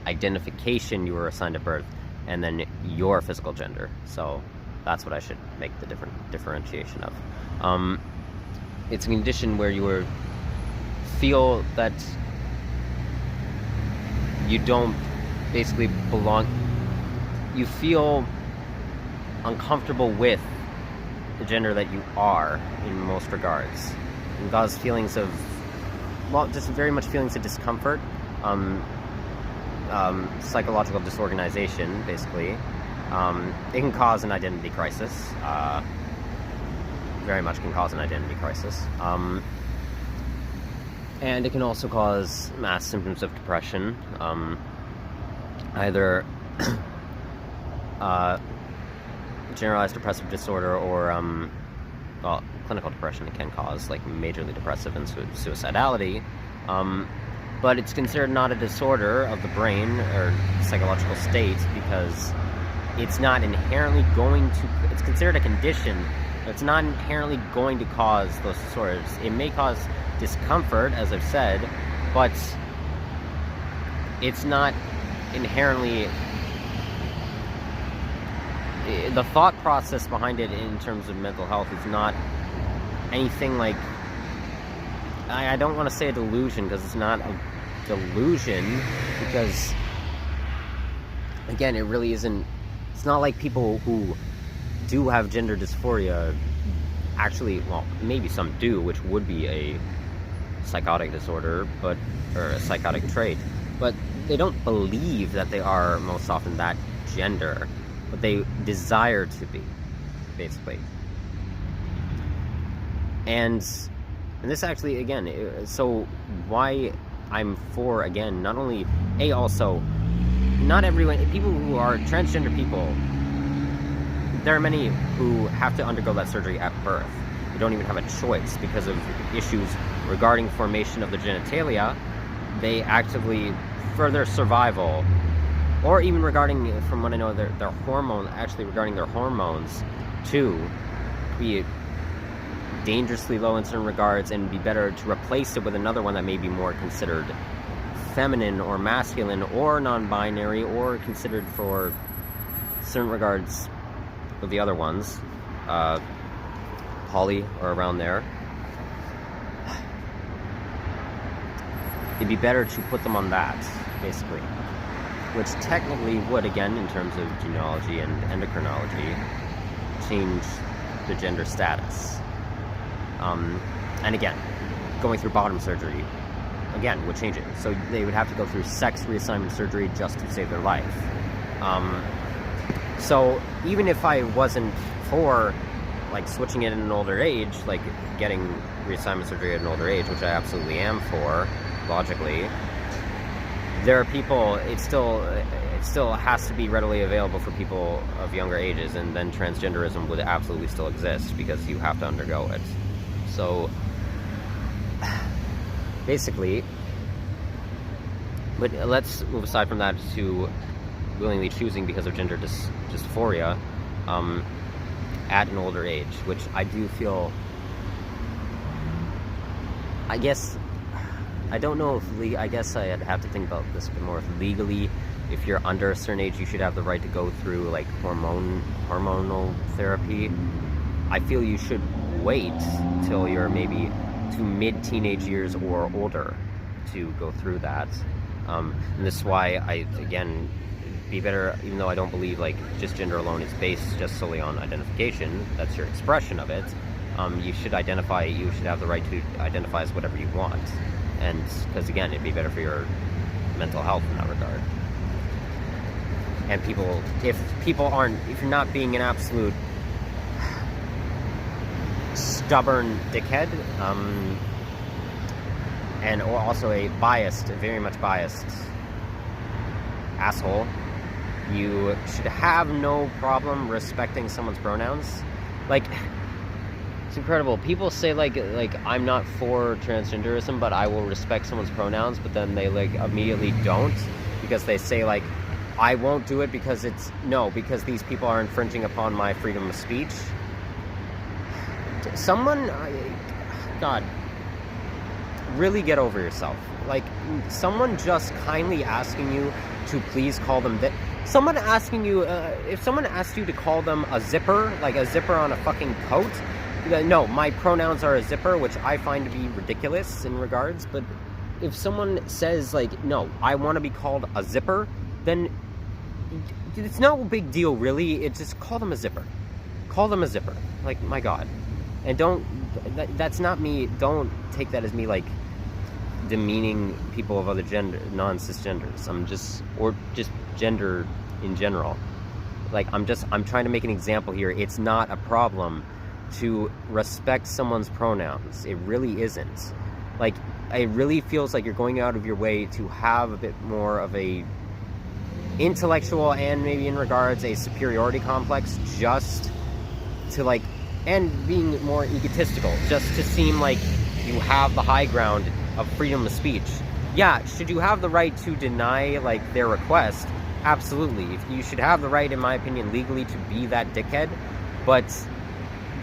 identification you were assigned at birth, and then your physical gender. So that's what I should make the differentiation of. It's a condition where you feel that you don't basically belong. You feel uncomfortable with the gender that you are in most regards. It causes feelings of, just very much feelings of discomfort, psychological disorganization, basically. It can cause an identity crisis. Very much can cause an identity crisis. And it can also cause mass symptoms of depression. Either generalized depressive disorder or clinical depression. It can cause like majorly depressive and suicidality, but it's considered not a disorder of the brain or psychological state because it's not inherently going to... It's considered a condition, but it's not inherently going to cause those disorders. It may cause discomfort, as I've said, but it's not inherently... The thought process behind it in terms of mental health is not anything like... I don't want to say a delusion, because it's not a delusion, because, again, it really isn't... It's not like people who do have gender dysphoria actually... Well, maybe some do, which would be a psychotic disorder, or a psychotic trait, but they don't believe that they are most often that gender, but they desire to be, basically. And this actually, again, so why I'm for, again, not only, also, not everyone, people who are transgender people, there are many who have to undergo that surgery at birth. They don't even have a choice because of issues regarding formation of the genitalia. They actively, for their survival, or even regarding, from what I know, their hormone, actually regarding their hormones, too, be dangerously low in certain regards, and be better to replace it with another one that may be more considered feminine or masculine or non-binary, or considered for certain regards of the other ones, poly or around there. It'd be better to put them on that, basically. Which technically would, again, in terms of genealogy and endocrinology, change the gender status. And again, going through bottom surgery, again, would change it. So they would have to go through sex reassignment surgery just to save their life. So even if I wasn't for, like, switching it in an older age, like getting reassignment surgery at an older age, which I absolutely am for, logically, there are people, it still has to be readily available for people of younger ages, and then transgenderism would absolutely still exist because you have to undergo it. So, basically, but let's move aside from that to willingly choosing because of gender dysphoria at an older age, which I do feel, I guess, I don't know if I guess I'd have to think about this a bit more. If legally, if you're under a certain age, you should have the right to go through like hormonal therapy. I feel you should wait till you're maybe to mid-teenage years or older to go through that. And this is why again, be better, even though I don't believe like just gender alone is based just solely on identification, that's your expression of it. You should have the right to identify as whatever you want. And because again, it'd be better for your mental health in that regard. And if you're not being an absolute stubborn dickhead, and also a very much biased asshole, you should have no problem respecting someone's pronouns. Like, it's incredible. People say like I'm not for transgenderism, but I will respect someone's pronouns, but then they like immediately don't, because they say like, I won't do it because because these people are infringing upon my freedom of speech. God, really get over yourself. Like, someone just kindly asking you to please call them that. Someone asking you, if someone asked you to call them a zipper, like a zipper on a fucking coat, no, my pronouns are a zipper, which I find to be ridiculous in regards, but if someone says, like, no, I want to be called a zipper, then it's no big deal, really. It's just call them a zipper. Call them a zipper. Like, my God. And that's not me, don't take that as me, like, demeaning people of other gender, non-cisgenders. Or just gender in general. Like, I'm trying to make an example here. It's not a problem to respect someone's pronouns. It really isn't. Like, it really feels like you're going out of your way to have a bit more of a intellectual and maybe in regards a superiority complex, just to like, and being more egotistical, just to seem like you have the high ground of freedom of speech. Yeah, should you have the right to deny like their request? Absolutely. You should have the right, in my opinion, legally to be that dickhead, but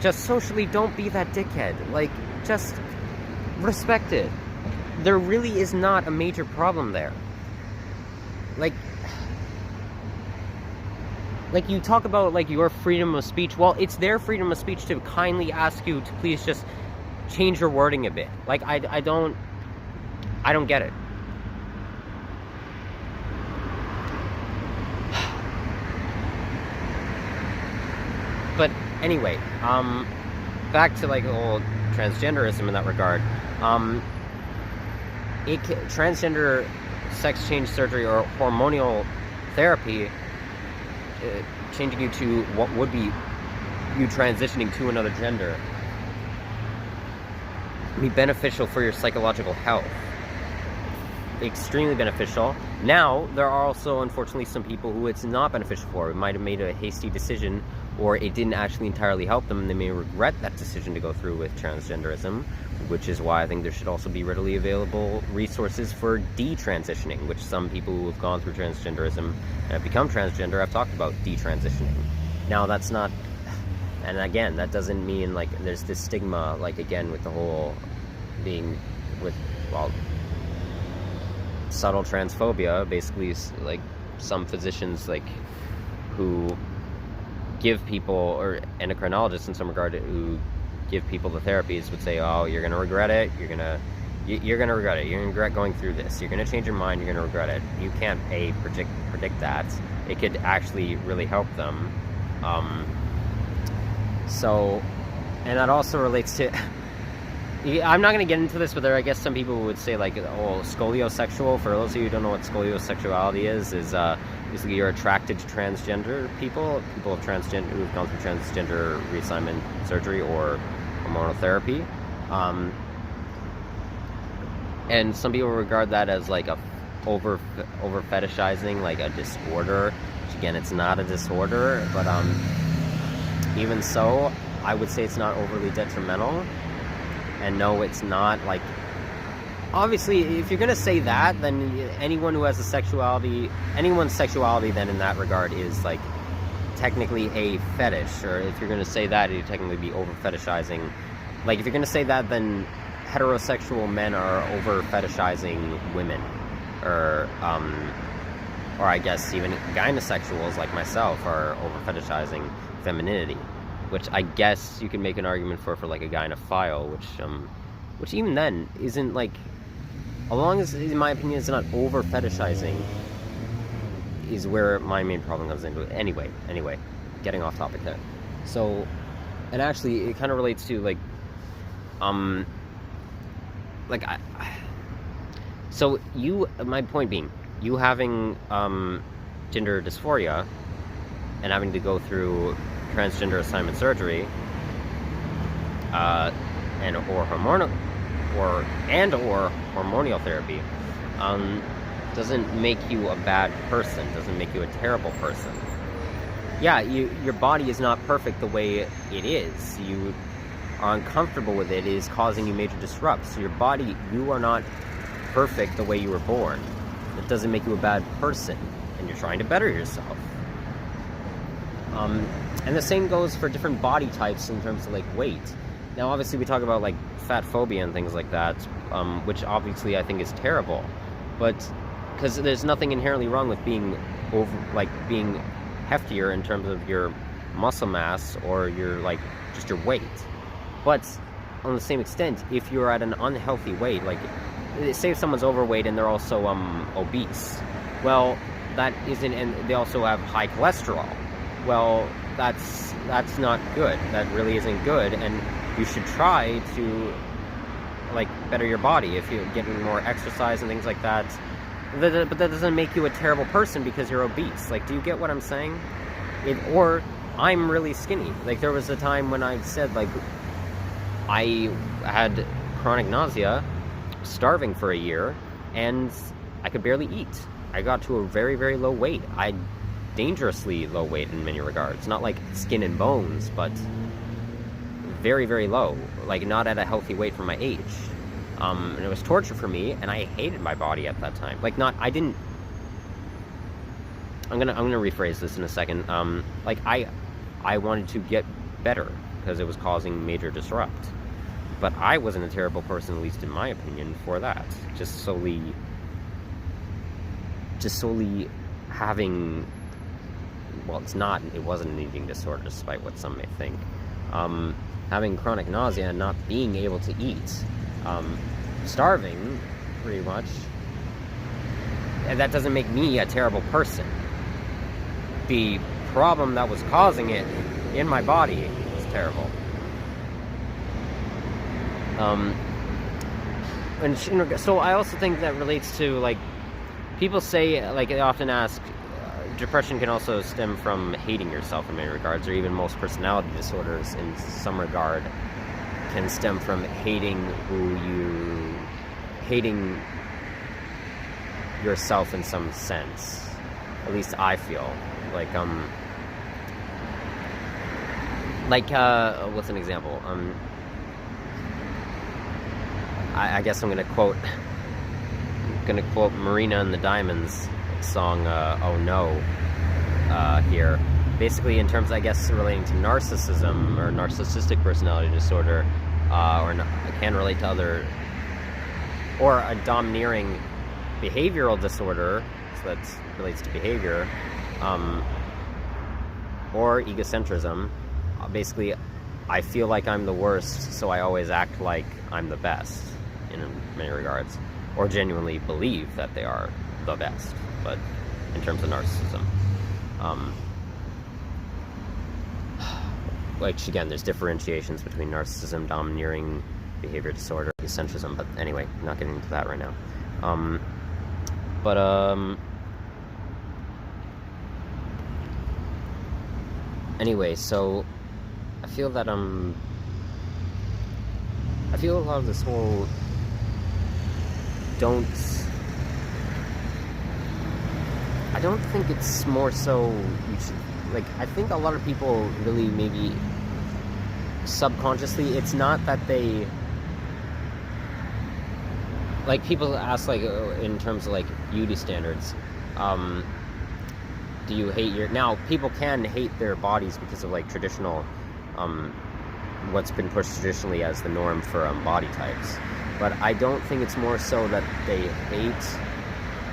just socially, don't be that dickhead. Like, just respect it. There really is not a major problem there. Like you talk about like your freedom of speech. Well, it's their freedom of speech to kindly ask you to please just change your wording a bit. Like, I don't get it. But anyway, back to like the whole transgenderism in that regard. Transgender sex change surgery or hormonal therapy, changing you to what would be you transitioning to another gender, be beneficial for your psychological health. Extremely beneficial. Now, there are also, unfortunately, some people who it's not beneficial for. It might have made a hasty decision, or it didn't actually entirely help them, and they may regret that decision to go through with transgenderism, which is why I think there should also be readily available resources for detransitioning, which some people who have gone through transgenderism and have become transgender have talked about detransitioning. Now, that's not, and again, that doesn't mean, like, there's this stigma, like, again, with the whole being with, well, subtle transphobia, basically, like, some physicians, like, who give people, or endocrinologists in some regard, who give people the therapies would say, oh, you're going to regret it, you're going to regret it, you're going to regret going through this, you're going to change your mind, you're going to regret it. You can't, predict that. It could actually really help them. So, and that also relates to, I'm not going to get into this, but I guess some people would say, like, oh, scoliosexual. For those of you who don't know what scoliosexuality is basically you're attracted to transgender people of transgender who have gone through transgender reassignment surgery or hormonal therapy. And some people regard that as like a over fetishizing, like a disorder. Which again, it's not a disorder, but even so, I would say it's not overly detrimental. And no, it's not, like, obviously, if you're going to say that, then anyone who has anyone's sexuality then in that regard is, like, technically a fetish. Or if you're going to say that, you'd technically be over-fetishizing. Like, if you're going to say that, then heterosexual men are over-fetishizing women. Or I guess even gynosexuals like myself are over-fetishizing femininity. Which I guess you can make an argument for like a gynophile, which even then isn't like, long as, in my opinion, it's not over fetishizing, is where my main problem comes into it. Anyway, getting off topic there. So, and actually, it kind of relates to so my point being, you having gender dysphoria and having to go through transgender assignment surgery, and or hormonal therapy, doesn't make you a bad person, doesn't make you a terrible person. Yeah, your body is not perfect the way it is. You are uncomfortable with it. It is causing you major disrupts. So your body, you are not perfect the way you were born. It doesn't make you a bad person, and you're trying to better yourself. And the same goes for different body types in terms of like weight. Now, obviously, we talk about like fat phobia and things like that, which obviously I think is terrible. But because there's nothing inherently wrong with being being heftier in terms of your muscle mass or your just your weight. But on the same extent, if you're at an unhealthy weight, like say if someone's overweight and they're also obese, well, that isn't, and they also have high cholesterol. Well, that's not good. That really isn't good, and you should try to better your body if you're getting more exercise and things like that. But that doesn't make you a terrible person because you're obese. Do you get what I'm saying? Or I'm really skinny. There was a time when I said I had chronic nausea, starving for a year, and I could barely eat. I got to a very, very low weight. Dangerously low weight in many regards. Not like skin and bones, but very, very low. Not at a healthy weight for my age. And it was torture for me, and I hated my body at that time. I'm gonna rephrase this in a second. I wanted to get better because it was causing major disrupt. But I wasn't a terrible person, at least in my opinion, for that. Just solely having, well, it wasn't an eating disorder, despite what some may think. Having chronic nausea and not being able to eat, starving, pretty much, and that doesn't make me a terrible person. The problem that was causing it in my body was terrible. And so I also think that relates to, people say, they often ask, depression can also stem from hating yourself in many regards, or even most personality disorders in some regard can stem from hating yourself in some sense. At least I feel. What's an example? I guess I'm gonna quote Marina and the Diamonds song, Oh No, here. Basically, in terms, I guess, relating to narcissism or narcissistic personality disorder, can relate to other, or a domineering behavioral disorder, so that relates to behavior, or egocentrism. Basically, I feel like I'm the worst, so I always act like I'm the best in many regards, or genuinely believe that they are the best, but in terms of narcissism. Again, there's differentiations between narcissism, domineering behavior disorder, egocentrism, but anyway, not getting into that right now. Anyway, so I feel that I feel a lot of this whole I don't think it's more so you should, I think a lot of people really maybe subconsciously, it's not that they, people ask, in terms of, beauty standards, do you hate now, people can hate their bodies because of, traditional, what's been pushed traditionally as the norm for, body types, but I don't think it's more so that they hate,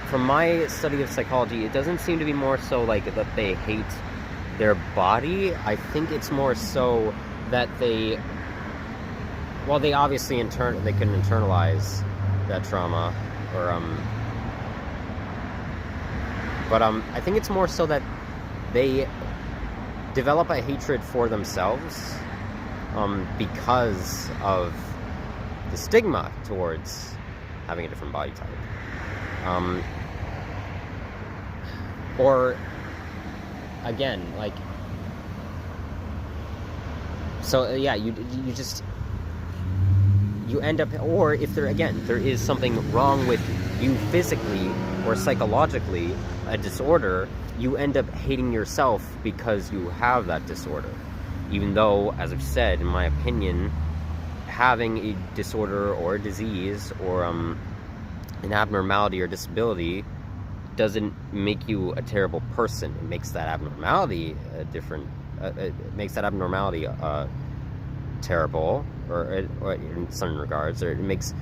from my study of psychology, it doesn't seem to be more so, that they hate their body. I think it's more so that they obviously they can internalize that trauma, or but I think it's more so that they develop a hatred for themselves because of the stigma towards having a different body type. Or again, like, so yeah, you end up, or if there is something wrong with you physically or psychologically, a disorder, you end up hating yourself because you have that disorder. Even though, as I've said, in my opinion, having a disorder or a disease or an abnormality or disability doesn't make you a terrible person. It makes that abnormality it makes that abnormality terrible, or in some regards, or it makes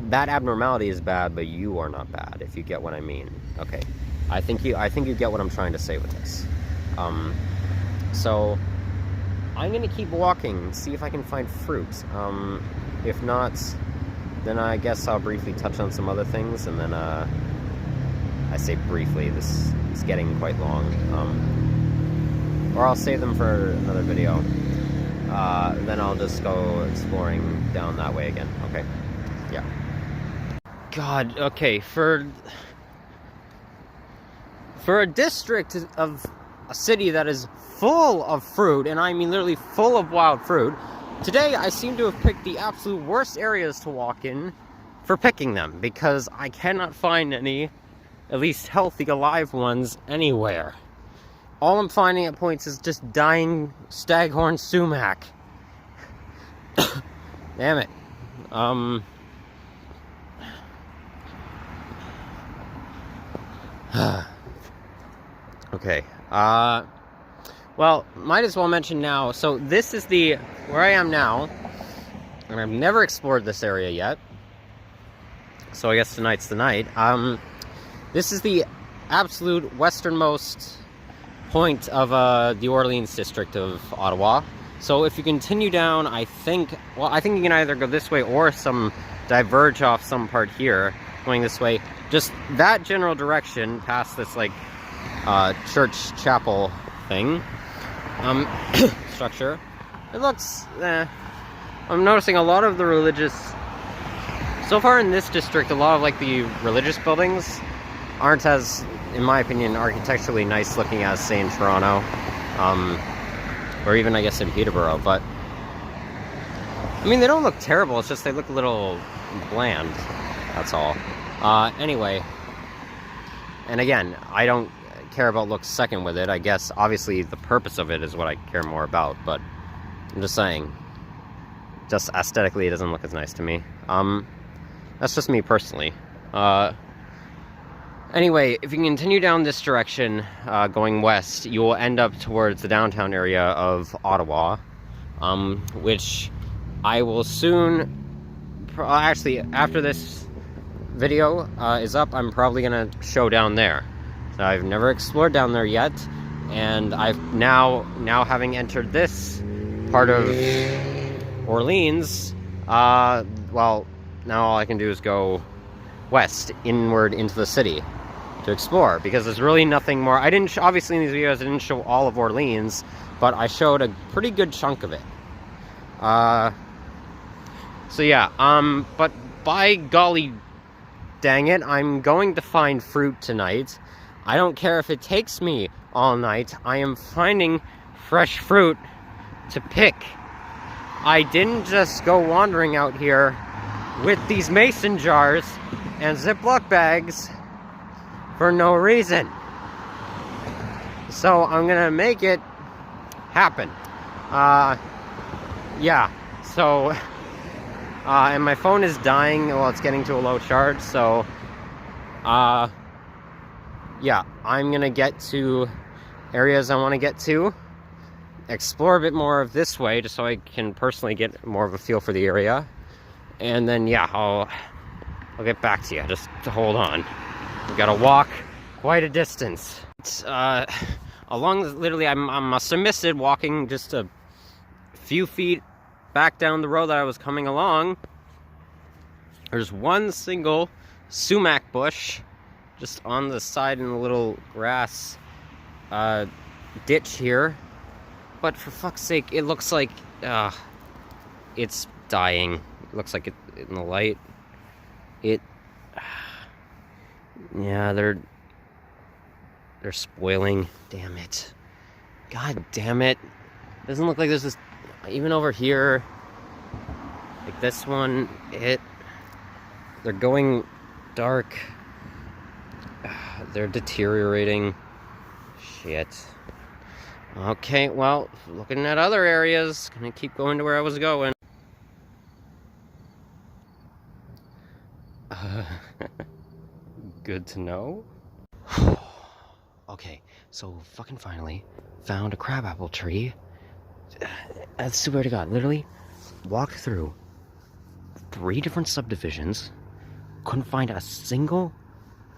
that abnormality is bad, but you are not bad, if you get what I mean. Okay, I think you get what I'm trying to say with this. So I'm gonna keep walking, see if I can find fruit. If not, then I guess I'll briefly touch on some other things, and then I say briefly, this is getting quite long, or I'll save them for another video. Then I'll just go exploring down that way again. Okay, yeah. God, okay, for a district of a city that is full of fruit, and I mean literally full of wild fruit, today I seem to have picked the absolute worst areas to walk in for picking them, because I cannot find any, at least healthy, alive ones anywhere. All I'm finding at points is just dying staghorn sumac. Damn it. Okay. Well, might as well mention now. So this is where I am now, and I've never explored this area yet. So I guess tonight's the night. This is the absolute westernmost point of the Orléans district of Ottawa. So if you continue down, I think you can either go this way or diverge off some part here, going this way. Just that general direction past this like church chapel thing, structure. It looks, I'm noticing a lot of the religious, so far in this district, a lot of like the religious buildings aren't as, in my opinion, architecturally nice looking as, say, in Toronto, or even, I guess, in Peterborough. But I mean, they don't look terrible, it's just they look a little bland, that's all. Anyway, and again, I don't care about looks second with it. I guess obviously the purpose of it is what I care more about, but I'm just saying, just aesthetically it doesn't look as nice to me. That's just me personally. Anyway, if you continue down this direction, going west, you will end up towards the downtown area of Ottawa, which I will soon, actually, after this video is up, I'm probably going to show down there. So I've never explored down there yet, and I've now having entered this part of Orleans, well, now all I can do is go west, inward into the city to explore, because there's really nothing more. Obviously in these videos I didn't show all of Orleans, but I showed a pretty good chunk of it. So yeah, but by golly dang it, I'm going to find fruit tonight. I don't care if it takes me all night. I am finding fresh fruit to pick. I didn't just go wandering out here with these mason jars and Ziploc bags for no reason. So I'm gonna make it happen. Yeah, so and my phone is dying. Well, it's getting to a low charge, so yeah, I'm gonna get to areas I want to get to, explore a bit more of this way, just so I can personally get more of a feel for the area, and then yeah, I'll get back to you. Just to hold on. We gotta walk quite a distance. It's, literally, I'm submissive, walking just a few feet back down the road that I was coming along. There's one single sumac bush just on the side in a little grass ditch here. But for fuck's sake, it looks like it's dying. It looks like it in the light. Yeah, they're spoiling. Damn it. God damn it. Doesn't look like there's this, even over here, like this one, they're going dark. They're deteriorating. Shit. Okay, well, looking at other areas, gonna keep going to where I was going. Good to know. Okay, so fucking finally found a crabapple tree. I swear to God, literally walked through 3 different subdivisions, couldn't find a single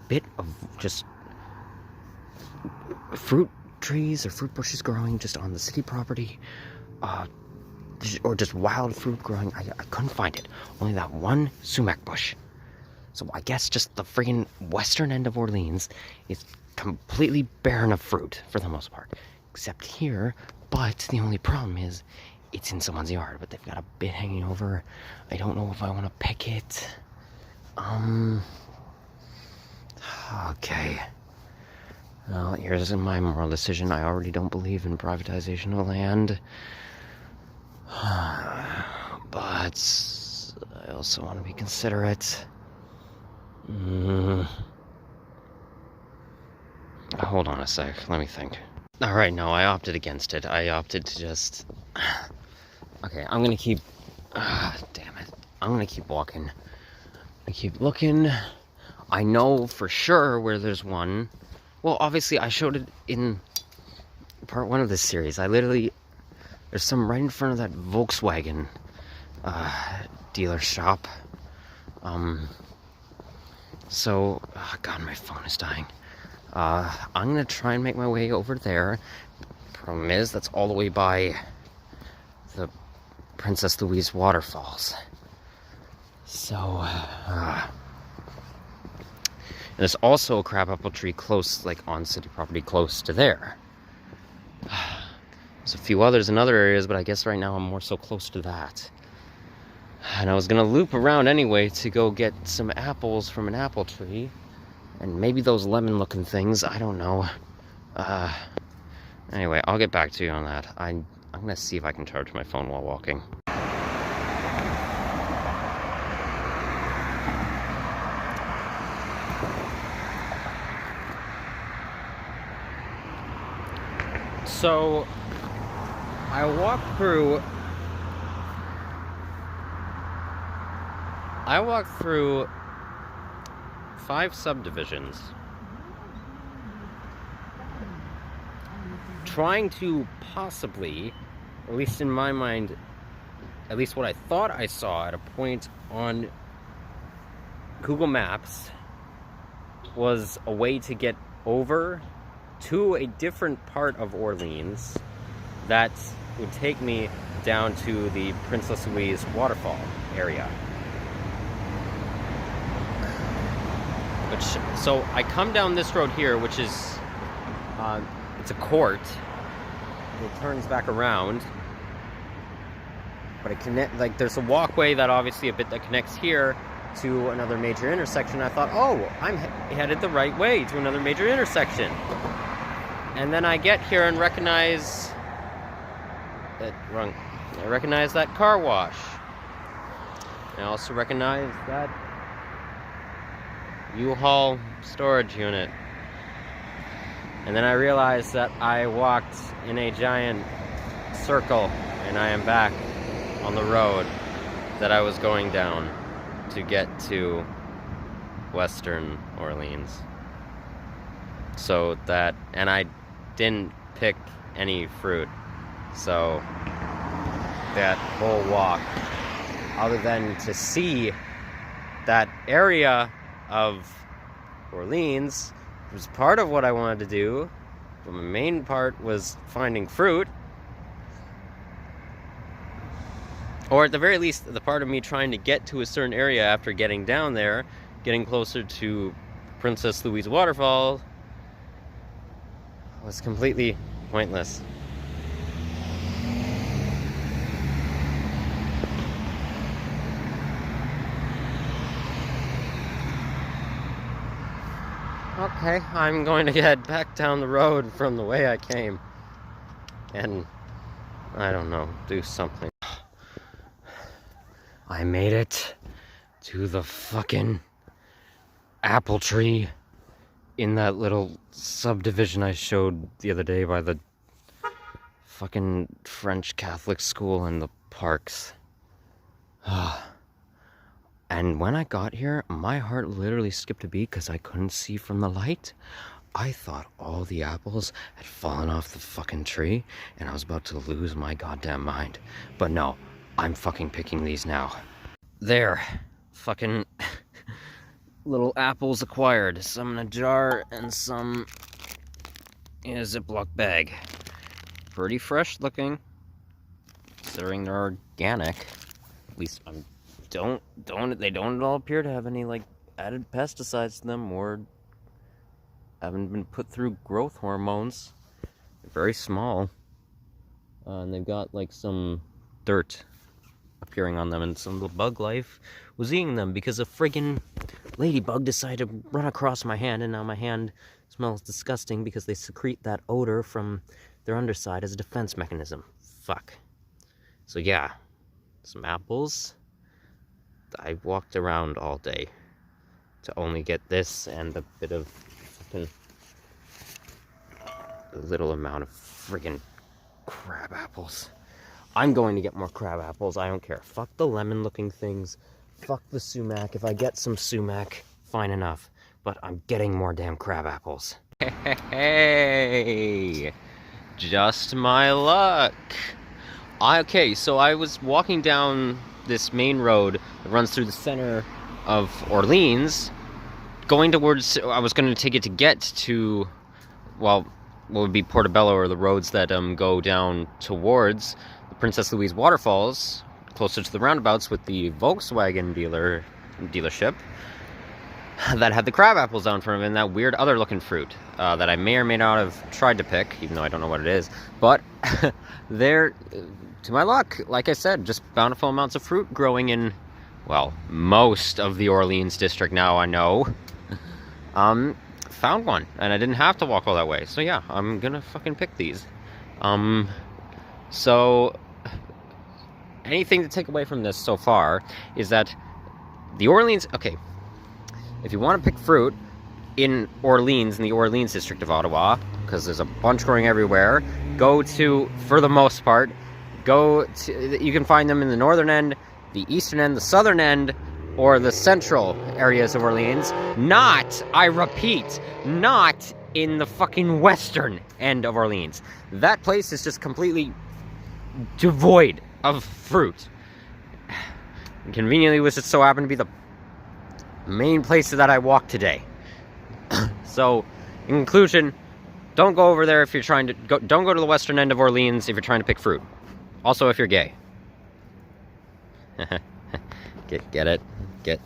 bit of just fruit trees or fruit bushes growing just on the city property, or just wild fruit growing. I couldn't find it. Only that one sumac bush. So I guess just the friggin' western end of Orleans is completely barren of fruit for the most part, except here. But the only problem is it's in someone's yard, but they've got a bit hanging over. I don't know if I want to pick it. Okay. Well, here's my moral decision. I already don't believe in privatization of land. But I also want to be considerate. Hold on a sec. Let me think. Alright, no, I opted against it. I opted to just... Okay, I'm gonna keep... damn it. I'm gonna keep walking. I keep looking. I know for sure where there's one. Well, obviously, I showed it in part 1 of this series. I literally... There's some right in front of that Volkswagen dealer shop. So... Oh, God, my phone is dying. I'm gonna try and make my way over there. Problem is, that's all the way by the Princess Louise waterfalls. So, and there's also a crabapple tree close, like on city property, close to there. There's a few others in other areas, but I guess right now I'm more so close to that. And I was gonna loop around anyway to go get some apples from an apple tree. And maybe those lemon-looking things, I don't know. Anyway, I'll get back to you on that. I'm gonna see if I can charge my phone while walking. So, I walked through 5 subdivisions, trying to possibly, at least in my mind, at least what I thought I saw at a point on Google Maps, was a way to get over to a different part of Orleans that would take me down to the Princess Louise waterfall area. So I come down this road here, which is, it's a court. It turns back around. But there's a walkway that obviously a bit that connects here to another major intersection. I thought, oh, I'm headed the right way to another major intersection. And then I get here and recognize that car wash. I also recognize that U-Haul storage unit. And then I realized that I walked in a giant circle and I am back on the road that I was going down to get to Western Orleans. So that, and I didn't pick any fruit. So that whole walk, other than to see that area of Orleans, was part of what I wanted to do, but my main part was finding fruit. Or at the very least, the part of me trying to get to a certain area after getting down there getting closer to Princess Louise waterfall was completely pointless. Okay, I'm going to head back down the road from the way I came. And, I don't know, do something. I made it to the fucking apple tree in that little subdivision I showed the other day by the fucking French Catholic school and the parks. And when I got here, my heart literally skipped a beat because I couldn't see from the light. I thought all the apples had fallen off the fucking tree and I was about to lose my goddamn mind. But no, I'm fucking picking these now. There, fucking little apples acquired. Some in a jar and some in a Ziploc bag. Pretty fresh looking, considering they're organic. At least they don't all appear to have any like added pesticides to them or haven't been put through growth hormones. They're very small, and they've got like some dirt appearing on them, and some little bug life was eating them because a friggin' ladybug decided to run across my hand, and now my hand smells disgusting because they secrete that odor from their underside as a defense mechanism. Fuck. So yeah, some apples. I walked around all day to only get this and a bit of fucking a little amount of friggin' crab apples. I'm going to get more crab apples, I don't care. Fuck the lemon looking things. Fuck the sumac. If I get some sumac, fine enough. But I'm getting more damn crab apples. Hey, just my luck. Okay, so I was walking down this main road that runs through the center of Orleans, going towards, I was going to take it to get to, well, what would be Portobello, or the roads that go down towards the Princess Louise waterfalls, closer to the roundabouts with the Volkswagen dealership that had the crab apples down in front of it and that weird other looking fruit that I may or may not have tried to pick, even though I don't know what it is. But they're, to my luck, like I said, just bountiful amounts of fruit growing in, well, most of the Orleans district now, I know. Found one, and I didn't have to walk all that way. So yeah, I'm gonna fucking pick these. So anything to take away from this so far is that the Orleans, okay, if you want to pick fruit in Orleans, in the Orleans district of Ottawa, because there's a bunch growing everywhere, go to, for the most part, you can find them in the northern end, the eastern end, the southern end, or the central areas of Orleans. Not, I repeat, not in the fucking western end of Orleans. That place is just completely devoid of fruit. And conveniently, was just so happened to be the main place that I walked today. So, in conclusion, don't go over there if you're trying to don't go to the western end of Orleans if you're trying to pick fruit. Also, if you're gay. Get it? Get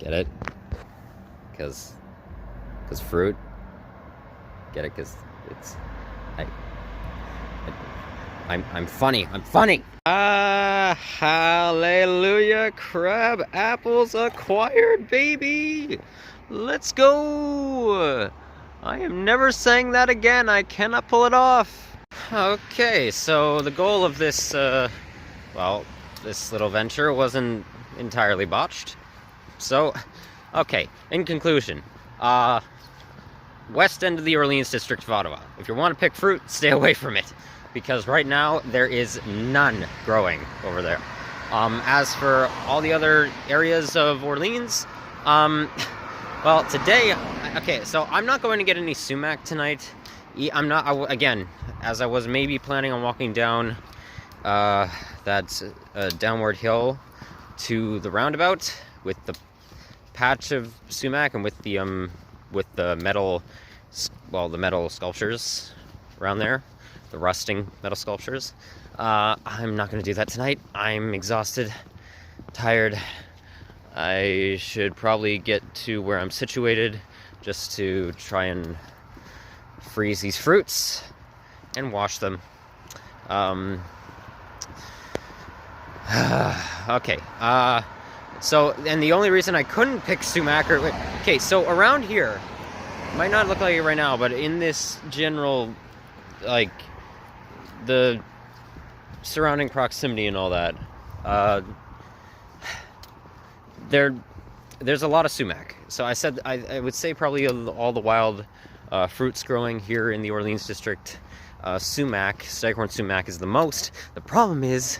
it? Because fruit. Get it? Because it's I'm funny. I'm funny. Hallelujah! Crab apples acquired, baby. Let's go. I am never saying that again. I cannot pull it off. Okay, so the goal of this, well, this little venture wasn't entirely botched. So, okay, in conclusion, west end of the Orleans district of Ottawa. If you want to pick fruit, stay away from it, because right now there is none growing over there. As for all the other areas of Orleans, well, today, okay, so I'm not going to get any sumac tonight. I'm not, again, as I was maybe planning on walking down that downward hill to the roundabout with the patch of sumac and with the metal, well, the metal sculptures around there, the rusting metal sculptures. I'm not going to do that tonight. I'm exhausted, tired. I should probably get to where I'm situated just to try and freeze these fruits and wash them. Okay. So, and the only reason I couldn't pick sumac okay, so around here, might not look like it right now, but in this general, like, the surrounding proximity and all that, there's a lot of sumac. So I said, I would say probably all the wild fruits growing here in the Orléans district, sumac, staghorn sumac is the most. The problem is,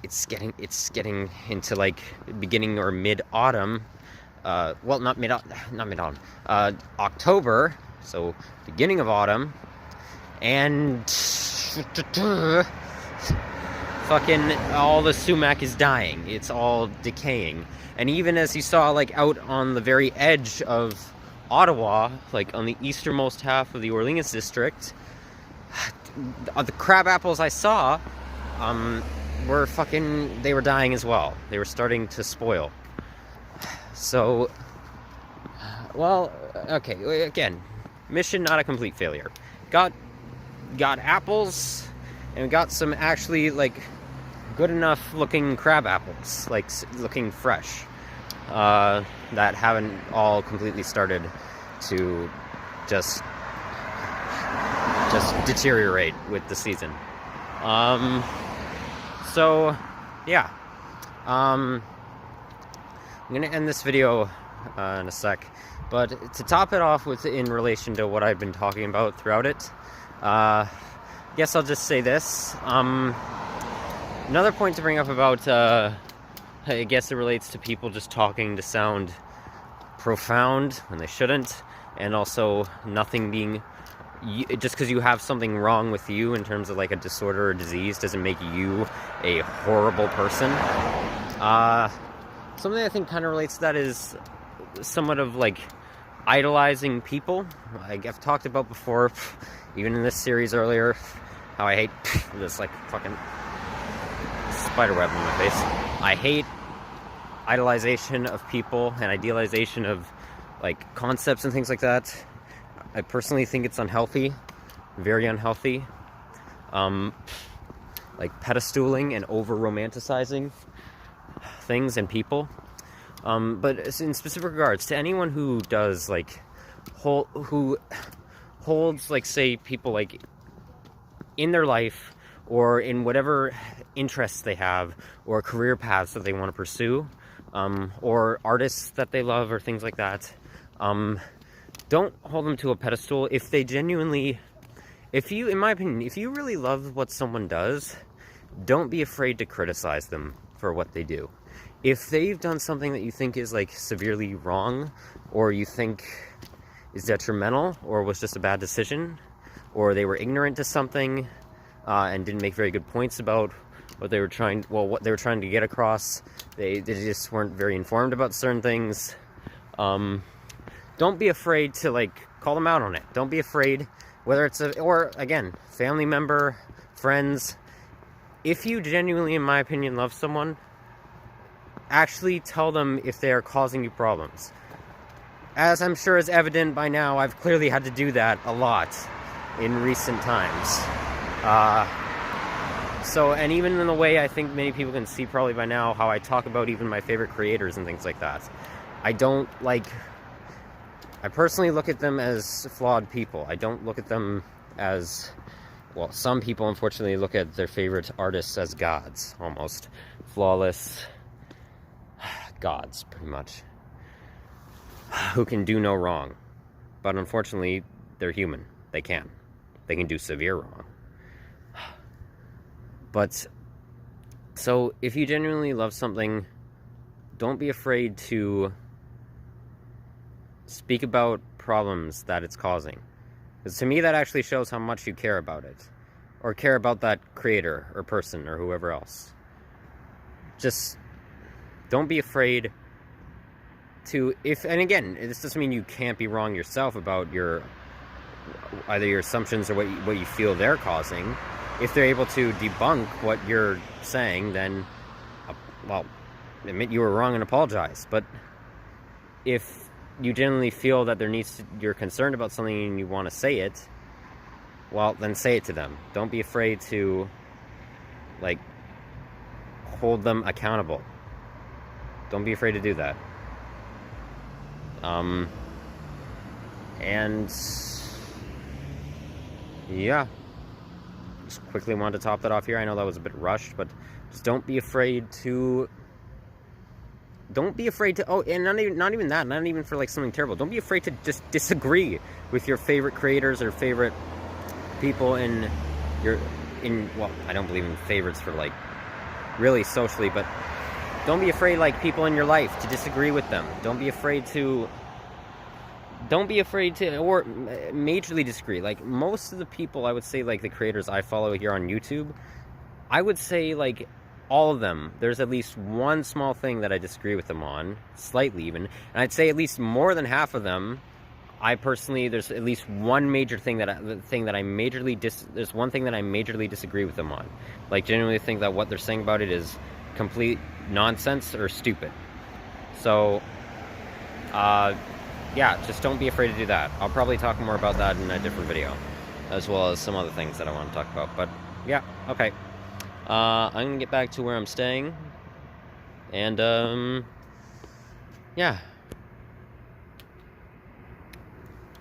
it's getting into like beginning or mid-autumn. Well, not mid-autumn. October, so beginning of autumn, and fucking all the sumac is dying. It's all decaying. And even as you saw, like out on the very edge of Ottawa, like on the easternmost half of the Orléans district, the crab apples I saw, they were dying as well. They were starting to spoil. So, well, okay, again, mission not a complete failure. Got apples, and we got some actually, like, good enough looking crab apples, like, looking fresh, that haven't all completely started to just deteriorate with the season. So, yeah. I'm going to end this video in a sec. But to top it off with in relation to what I've been talking about throughout it, I guess I'll just say this. Another point to bring up about, I guess it relates to people just talking to sound profound when they shouldn't, and also nothing being... just because you have something wrong with you in terms of like a disorder or disease doesn't make you a horrible person. Something I think kind of relates to that is somewhat of like idolizing people. Like I've talked about before, even in this series earlier, how I hate this like fucking spider web in my face. I hate idolization of people and idealization of like concepts and things like that. I personally think it's unhealthy, very unhealthy. Like pedestaling and over-romanticizing things and people. But in specific regards to anyone who does like, who holds like, say, people like in their life or in whatever interests they have or career paths that they want to pursue, or artists that they love or things like that, don't hold them to a pedestal. If they genuinely, in my opinion, if you really love what someone does, don't be afraid to criticize them for what they do. If they've done something that you think is like severely wrong, or you think is detrimental, or was just a bad decision, or they were ignorant to something, and didn't make very good points about what they were trying to get across, they just weren't very informed about certain things, don't be afraid to like call them out on it. Don't be afraid, whether it's or again, family member, friends. If you genuinely, in my opinion, love someone, actually tell them if they are causing you problems. As I'm sure is evident by now, I've clearly had to do that a lot in recent times. So, and even in the way I think many people can see probably by now how I talk about even my favorite creators and things like that. I personally look at them as flawed people. I don't look at them as, well, some people unfortunately look at their favorite artists as gods, almost. Flawless gods, pretty much. Who can do no wrong. But unfortunately, they're human. They can. They can do severe wrong. But, so, if you genuinely love something, don't be afraid to speak about problems that it's causing. Because to me, that actually shows how much you care about it. Or care about that creator, or person, or whoever else. Just don't be afraid to, and again, this doesn't mean you can't be wrong yourself about either your assumptions or what you feel they're causing. If they're able to debunk what you're saying, then, well, admit you were wrong and apologize. But if you genuinely feel that you're concerned about something and you want to say it, well, then say it to them. Don't be afraid to, like, hold them accountable. Don't be afraid to do that. And yeah, just quickly wanted to top that off here. I know that was a bit rushed, but just don't be afraid to, oh, and not even that, not even for like something terrible. Don't be afraid to just disagree with your favorite creators or favorite people well, I don't believe in favorites for like really socially, but don't be afraid, like, people in your life, to disagree with them. Don't be afraid to, or majorly disagree. Like, most of the people, I would say, like, the creators I follow here on YouTube, I would say, like, all of them, there's at least one small thing that I disagree with them on, slightly even, and I'd say at least more than half of them, there's at least one major thing there's one thing that I majorly disagree with them on. Like, genuinely think that what they're saying about it is complete nonsense or stupid. So, yeah, just don't be afraid to do that. I'll probably talk more about that in a different video, as well as some other things that I want to talk about. But, yeah, okay. I'm gonna get back to where I'm staying. And, yeah.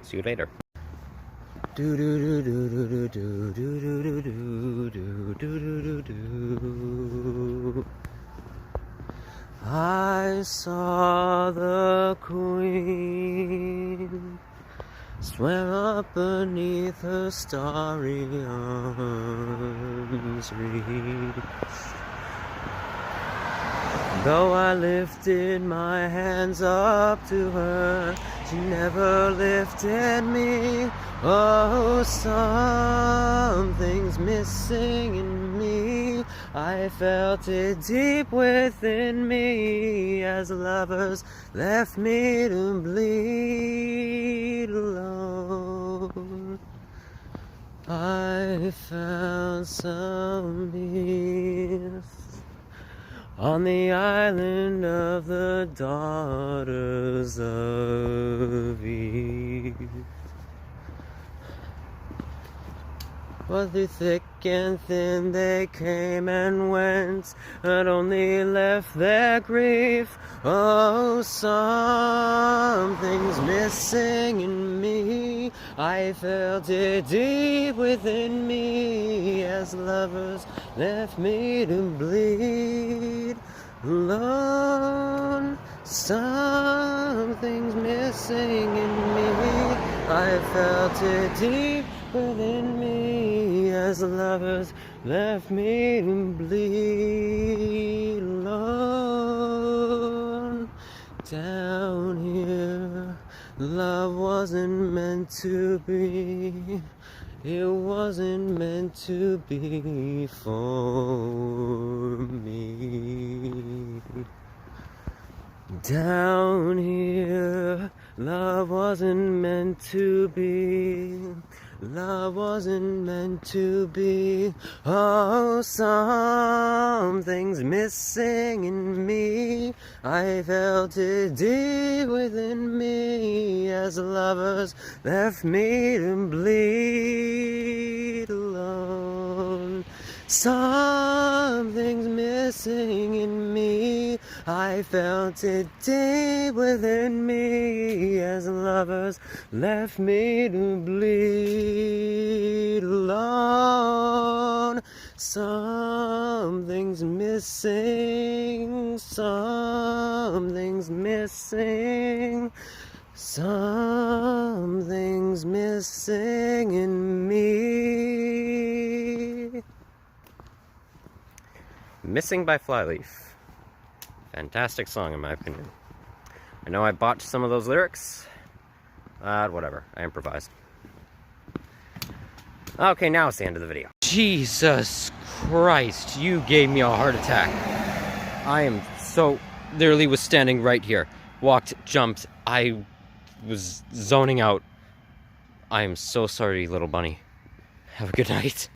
See you later. I saw the Queen swim up beneath her starry arms reach. Though I lifted my hands up to her, she never lifted me. Oh, something's missing in me. I felt it deep within me as lovers left me to bleed alone. I found some peace on the island of the daughters of Eve. But through thick and thin they came and went, and only left their grief. Oh, something's missing in me. I felt it deep within me as lovers left me to bleed alone. Something's missing in me. I felt it deep within me as lovers left me to bleed alone. Down here, love wasn't meant to be. It wasn't meant to be for me. Down here, love wasn't meant to be. Love wasn't meant to be. Oh, something's missing in me. I felt it deep within me as lovers left me to bleed alone. Something's missing in me. I felt it deep within me as lovers left me to bleed alone. Something's missing. Something's missing. Something's missing in me. Missing by Flyleaf. Fantastic song in my opinion. I know I botched some of those lyrics. Whatever. I improvised. Okay, now it's the end of the video. Jesus Christ, you gave me a heart attack. I am so... literally was standing right here. Walked, jumped. I was zoning out. I am so sorry, little bunny. Have a good night.